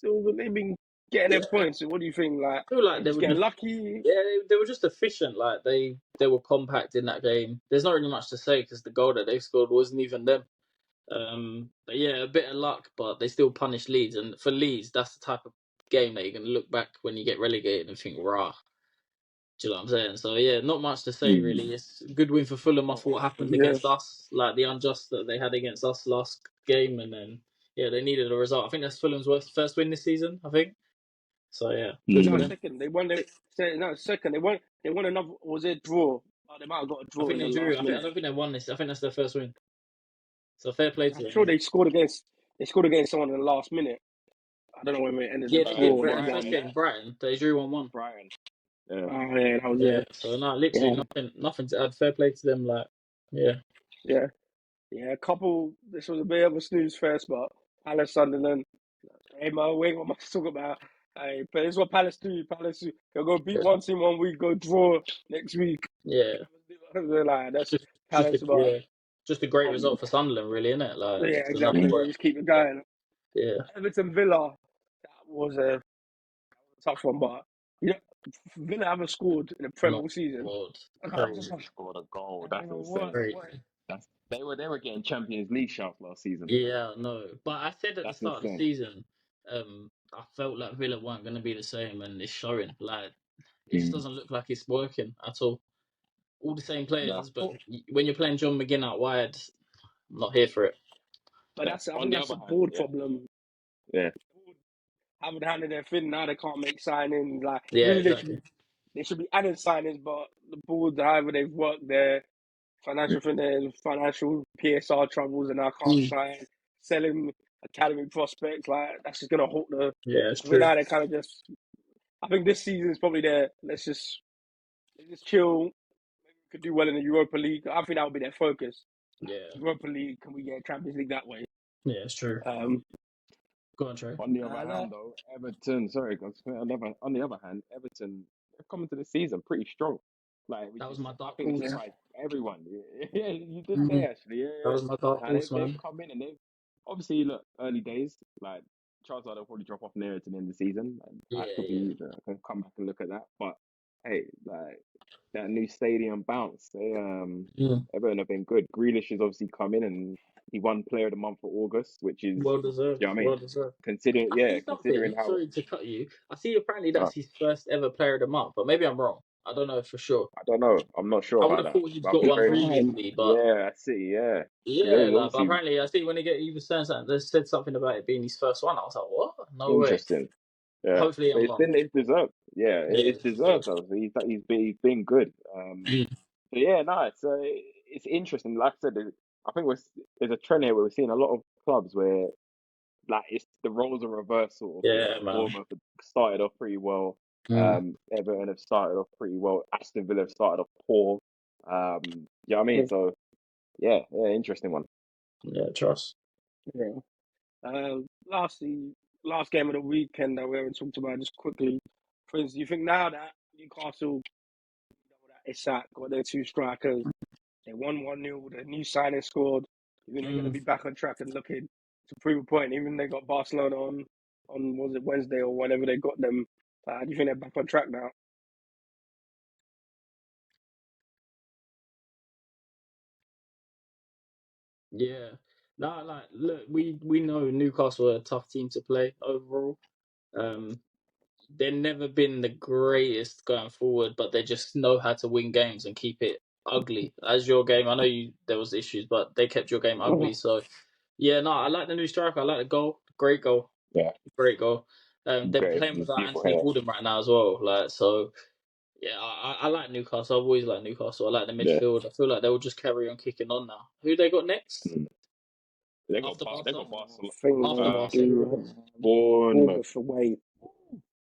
Speaker 1: They've been getting their points. So what do you think? Like,
Speaker 2: I feel like
Speaker 1: they
Speaker 2: they
Speaker 1: just
Speaker 2: were
Speaker 1: getting
Speaker 2: just
Speaker 1: lucky.
Speaker 2: yeah, they were just efficient. Like they were compact in that game. There's not really much to say because the goal that they scored wasn't even them. But yeah, a bit of luck, but they still punished Leeds. And for Leeds, that's the type of game that you're gonna look back when you get relegated and think, rah. Do you know what I'm saying? So yeah, not much to say really. It's a good win for Fulham off what happened against us, like the unjust that they had against us last game, and then yeah, they needed a result. I think that's Fulham's first win this season. I think. So yeah, good for them.
Speaker 1: Second. They won second. They won another. Was it draw? Oh, they might have got a
Speaker 2: I
Speaker 1: draw
Speaker 2: think
Speaker 1: in the
Speaker 2: they drew.
Speaker 1: last
Speaker 2: I
Speaker 1: minute.
Speaker 2: don't think they won this. I think that's their first win. So fair play to
Speaker 1: I'm
Speaker 2: them.
Speaker 1: sure they scored against someone in the last minute. I don't know when it ended.
Speaker 2: Yeah,
Speaker 1: The
Speaker 2: they
Speaker 1: draw.
Speaker 2: did.
Speaker 3: Brighton,
Speaker 2: First game, Brighton. They drew 1-1.
Speaker 3: Brighton. Yeah.
Speaker 1: Oh yeah, that was
Speaker 2: Yeah. So no, literally nothing to add. Fair play to them. Like yeah.
Speaker 1: A couple. This was a bit of a snooze fest, but Palace Sunderland. Hey, we ain't got much to talk about. Hey, but this is what Palace do. They'll go beat one team 1 week, go draw next week.
Speaker 2: Yeah.
Speaker 1: Like, that's
Speaker 2: Just
Speaker 1: Palace.
Speaker 2: just a great result for Sunderland, really, isn't it? Like
Speaker 1: Yeah,
Speaker 2: there's nothing
Speaker 1: exactly.
Speaker 2: but
Speaker 1: Just keep it going.
Speaker 2: yeah.
Speaker 1: Everton Villa. That was a tough one, but Villa haven't scored in the Premier
Speaker 2: Not
Speaker 1: season.
Speaker 2: crazy.
Speaker 3: Scored a goal. That's insane.
Speaker 2: Crazy.
Speaker 3: They were getting Champions League shouts last season.
Speaker 2: Yeah, no. But I said at the
Speaker 3: That's
Speaker 2: start of
Speaker 3: insane.
Speaker 2: the season, I felt like Villa weren't going to be the same, and it's showing. Like it just doesn't look like it's working at all. All the same players, but when you're playing John McGinn out wide, I'm not here for it.
Speaker 1: But I think that's a board problem.
Speaker 3: Yeah.
Speaker 1: Haven't handed their thing now. They can't make signings. Like
Speaker 2: Yeah,
Speaker 1: really,
Speaker 2: exactly.
Speaker 1: they should be adding signings, but the board, however they've worked their financial PSR troubles, and I can't sign selling academy prospects. Like that's just gonna halt the.
Speaker 2: Yeah, it's
Speaker 1: I mean,
Speaker 2: true.
Speaker 1: now they kind of just. I think this season is probably their. Let's just chill. Maybe we could do well in the Europa League. I think that would be their focus.
Speaker 2: Yeah.
Speaker 1: Europa League, can we get Champions League that way?
Speaker 2: Yeah, it's true. Go on, Trey.
Speaker 3: On the other hand, though, Everton. Sorry, on the other hand, Everton they're coming to the season pretty strong. Like
Speaker 2: that was my dark
Speaker 3: horse.
Speaker 2: Horse.
Speaker 3: Everyone. Yeah, you did say actually. Yeah,
Speaker 2: that was my dark horse, man.
Speaker 3: They've come in and they've obviously look early days. Like Charles will probably drop off nearer to the end of the season, and I could be can come back and look at that. But hey, like that new stadium bounce, they Everton have been good. Grealish has obviously come in and he won Player of the Month for August, which is
Speaker 2: well deserved.
Speaker 3: You know what I mean?
Speaker 2: Well deserved.
Speaker 3: Considering how.
Speaker 2: Sorry to cut you. I see apparently that's his first ever Player of the Month, but maybe I'm wrong. I don't know for sure.
Speaker 3: I don't know. I'm not sure.
Speaker 2: I would have thought he'd got one previously, but
Speaker 3: yeah, I see. Yeah,
Speaker 2: like, but apparently I see when he was saying something, they said something about it being his first one. I was like, what? No
Speaker 3: interesting.
Speaker 2: way.
Speaker 3: Yeah.
Speaker 2: Hopefully,
Speaker 3: it's deserved. Yeah, it's deserved. Obviously, he's been good. So yeah, no, it's interesting. Like I said, I think there's a trend here where we're seeing a lot of clubs where like it's the roles are reversed sort of.
Speaker 2: Yeah, man.
Speaker 3: Bournemouth have started off pretty well. Everton have started off pretty well. Aston Villa have started off poor. You know what I mean? So yeah, interesting one.
Speaker 2: Yeah, trust.
Speaker 1: Yeah. Last game of the weekend that we haven't talked about just quickly. Friends, do you think now that Newcastle, Isak got their 2 strikers. They won 1-0. The new signing scored. Even they're going to be back on track and looking to prove a point. Even they got Barcelona on was it Wednesday or whenever they got them. Do you think they're back on track now?
Speaker 2: Yeah. No, like look, we know Newcastle are a tough team to play overall. They've never been the greatest going forward, but they just know how to win games and keep it ugly. As your game, I know there was issues, but they kept your game ugly. So yeah, no, I like the new striker. I like the goal. Great goal.
Speaker 3: Yeah,
Speaker 2: Great goal. They're
Speaker 3: great,
Speaker 2: playing without
Speaker 3: beautiful
Speaker 2: Anthony
Speaker 3: hair.
Speaker 2: Gordon right now as well. Like so, yeah, I like Newcastle. I've always liked Newcastle. I like the
Speaker 3: Yeah.
Speaker 2: midfield. I feel like they will just carry on kicking on now. Who they got next?
Speaker 3: They got
Speaker 2: After
Speaker 3: they
Speaker 2: Barca?
Speaker 3: got Barcelona.
Speaker 1: I think
Speaker 2: After
Speaker 1: they
Speaker 2: Barca.
Speaker 1: do
Speaker 3: Bournemouth.
Speaker 1: Bournemouth away.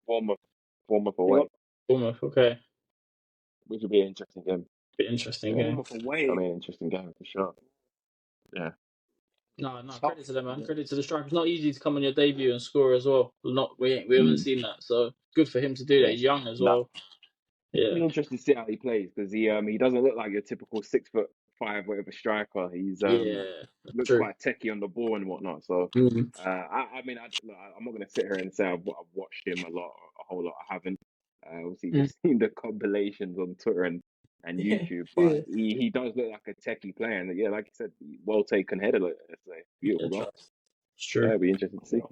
Speaker 3: Bournemouth
Speaker 1: They
Speaker 3: away,
Speaker 1: got
Speaker 2: Bournemouth, okay.
Speaker 3: which would be an interesting game.
Speaker 2: Bit interesting
Speaker 3: Yeah,
Speaker 2: game.
Speaker 1: Bournemouth away.
Speaker 3: I mean, interesting game for sure. Yeah.
Speaker 2: No,
Speaker 1: Tough.
Speaker 2: credit to them, man. Credit to the striker. It's not easy to come on your debut and score as well. We haven't seen that, so good for him to do that. He's young as well.
Speaker 3: It'll
Speaker 2: Yeah.
Speaker 3: be interesting to see how he plays because he doesn't look like your typical 6'5" whatever striker. He's
Speaker 2: Yeah.
Speaker 3: looks
Speaker 2: True.
Speaker 3: quite techie on the ball and whatnot. So
Speaker 2: Mm.
Speaker 3: I mean, I'm not going to sit here and say I've watched him a whole lot. I haven't. Obviously,
Speaker 2: Mm.
Speaker 3: just seen the compilations on Twitter and YouTube, but he does look like a techie player. And yeah, like you said, well taken header. Let's say beautiful goal.
Speaker 2: It's true.
Speaker 3: Yeah, it'll be interesting to see.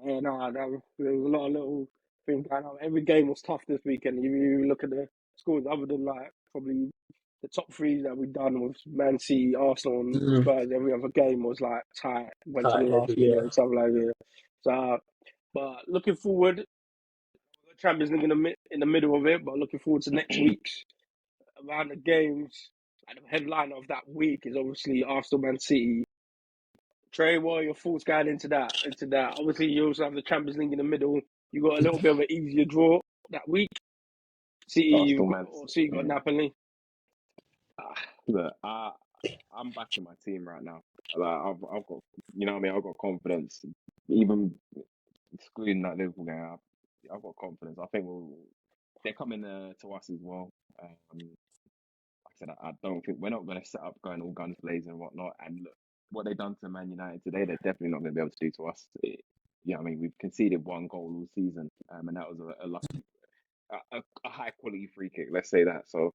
Speaker 1: Yeah, no, there was a lot of little things going on. Every game was tough this weekend. If you look at the scores, other than like probably the top 3 that we've done with Man City, Arsenal, and Spurs, every other game was like tight, went to the last minute and stuff like that. So, but looking forward, Champions League in the middle of it, but looking forward to next week's around the games. And the headline of that week is obviously Arsenal, Man City. Trey, what are your thoughts going into that? Obviously, you also have the Champions League in the middle. You got a little bit of an easier draw that week. City, City got Napoli.
Speaker 3: Look, I'm backing my team right now. Like I've got, you know what I mean. I've got confidence, even excluding that Liverpool game. I've got confidence. I think they're coming to us as well. Like I said, I don't think we're not going to set up going all guns blazing and whatnot. And look, what they've done to Man United today, they're definitely not going to be able to do to us. I mean, we've conceded 1 goal all season, and that was a lucky, a high quality free kick. Let's say that. So,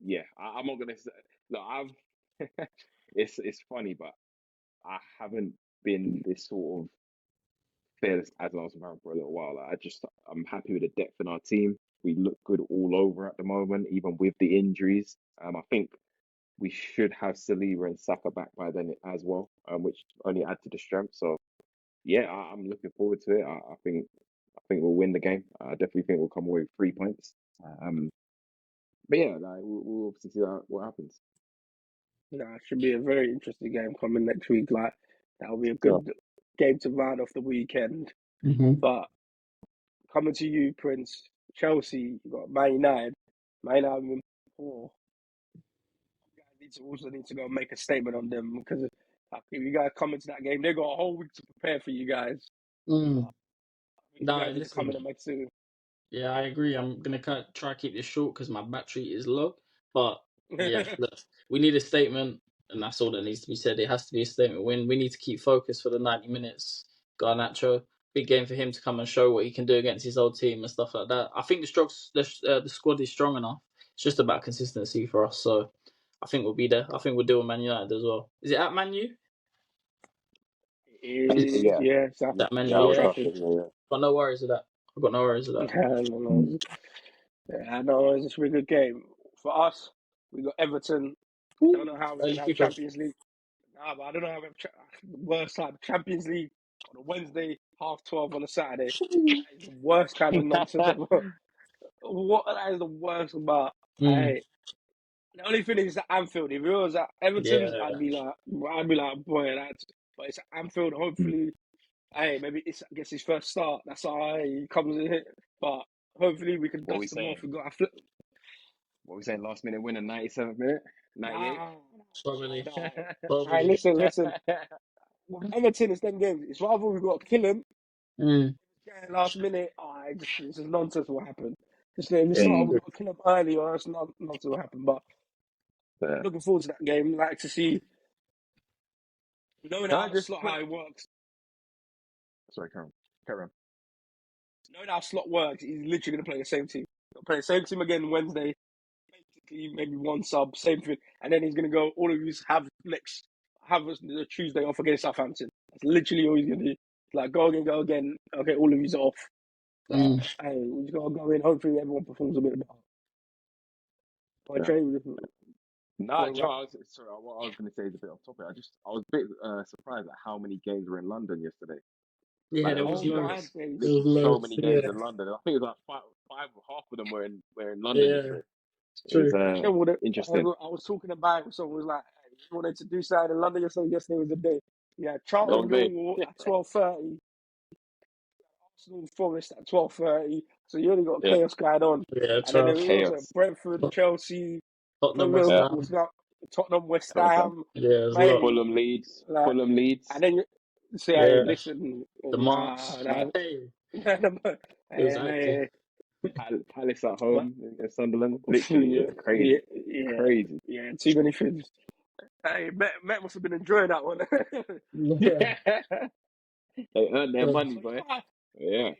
Speaker 3: yeah, I'm not going to say. Look, it's funny, but I haven't been this sort of fearless as Arsenal fan for a little while. I'm happy with the depth in our team. We look good all over at the moment, even with the injuries. I think we should have Saliba and Saka back by then as well, which only add to the strength. So yeah, I'm looking forward to it. I think we'll win the game. I definitely think we'll come away with 3 points. But yeah, like, we'll obviously see what happens.
Speaker 1: It should be a very interesting game coming next week. Like that'll be a good game to round off the weekend. But coming to you, Prince, Chelsea, you got Man United. Man United have been poor. You guys need to go and make a statement on them because if you guys come into that game, they got a whole week to prepare for you guys. You guys need to come in and make it.
Speaker 2: Yeah, I agree. I'm gonna try to keep this short because my battery is low. But yeah, look, we need a statement, and that's all that needs to be said. It has to be a statement win. We need to keep focused for the 90 minutes. Garnacho, big game for him to come and show what he can do against his old team and stuff like that. I think the squad is strong enough. It's just about consistency for us. So I think we'll be there. I think we'll deal with Man United as well. Is it at Man U?
Speaker 1: Yeah, exactly.
Speaker 2: That Man U,
Speaker 1: Yeah.
Speaker 2: Got no worries with that. I've got no worries with that.
Speaker 1: I know it's a really good game. For us, we got Everton. I don't know how we're going to have Champions League. Nah, but I don't know how we have the worst time. Champions League on a Wednesday, 12:30 on a Saturday. That is the worst kind of nonsense ever. That is the worst about. The only thing is at Anfield. If it was at Everton's, I'd be like, boy, but it's at Anfield. Hopefully, maybe I guess his first start. That's how he comes in it. But hopefully we can dust him off. We got
Speaker 3: what we saying? Last minute winner, 97th minute, 98th.
Speaker 2: Probably.
Speaker 1: Listen. With Everton, it's them games. It's rather we got to kill him. last minute. It's just nonsense what happened. Just if it's not, we've got to kill them early, or it's not nonsense what happened. But looking forward to that game. Like to see, knowing how it works.
Speaker 3: Sorry, carry on.
Speaker 1: Knowing how slot works, he's literally going to play the same team. He'll play the same team again Wednesday. Basically, maybe one sub, same thing, and then he's going to go. All of you have the Tuesday off against Southampton. That's literally all he's going to do. Like go again. Okay, all of you's off. Hey, we just gotta go in. Hopefully, everyone performs a bit better.
Speaker 3: What I was going to say is a bit off topic. I was a bit surprised at how many games were in London yesterday.
Speaker 2: Yeah, there was loads.
Speaker 3: So many games in London. I think it was like half of them were in London yesterday. It was interesting.
Speaker 1: I was talking about it. Someone was like, hey, you wanted to do something in London yesterday. Yesterday was the day. Yeah, Charlton Millwall at 12:30. Arsenal Forest at 12:30. So you only got chaos going on.
Speaker 2: Yeah,
Speaker 1: and then there was also Brentford, Chelsea, Tottenham, West Ham.
Speaker 2: Yeah,
Speaker 3: Fulham, Leeds.
Speaker 1: And then you say, listen,
Speaker 2: the Marks.
Speaker 3: Palace at home against Sunderland. Literally, crazy.
Speaker 1: Yeah, too many things. Hey, Met must have been enjoying that one.
Speaker 3: They earned their money, boy. Yeah.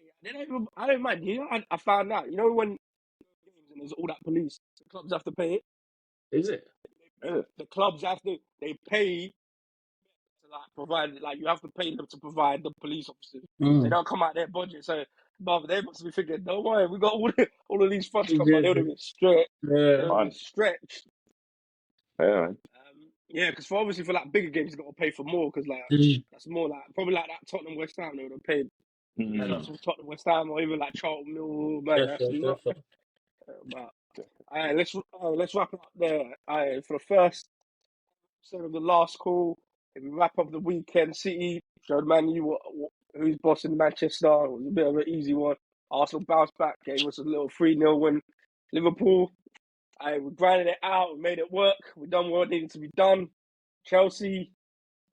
Speaker 1: I don't mind. You know, I found out. You know when games and there's all that police, the clubs have to pay it.
Speaker 2: Is it?
Speaker 1: The clubs have to. They pay to provide. You have to pay them to provide the police officers. They don't come out their budget. So, but they must be thinking, don't worry, we got all of these funds come out. They would have been stretched. Stretched.
Speaker 3: Yeah.
Speaker 1: Because for bigger games, you got to pay for more because that's more probably that Tottenham West Ham they would have paid. Tottenham West Ham or even Charlton Mill. But let's wrap it up there. For the first episode of the last call, if we wrap up the weekend, City showed Man U who's bossing Manchester. It was a bit of an easy one. Arsenal bounced back, gave us a little 3-0 win. Liverpool. We grinded it out, we made it work, we done what needed to be done. Chelsea,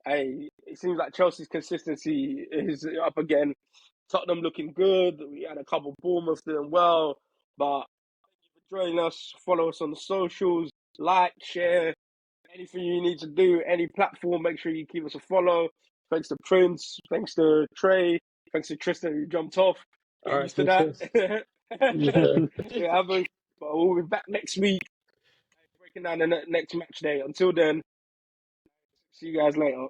Speaker 1: it seems like Chelsea's consistency is up again. Tottenham looking good. We had a couple of Bournemouth doing well. But thank you for joining us. Follow us on the socials. Like, share, anything you need to do, any platform, make sure you keep us a follow. Thanks to Prince. Thanks to Trey. Thanks to Tristan who jumped off. Get used to that. But we'll be back next week, breaking down the next match day. Until then, see you guys later.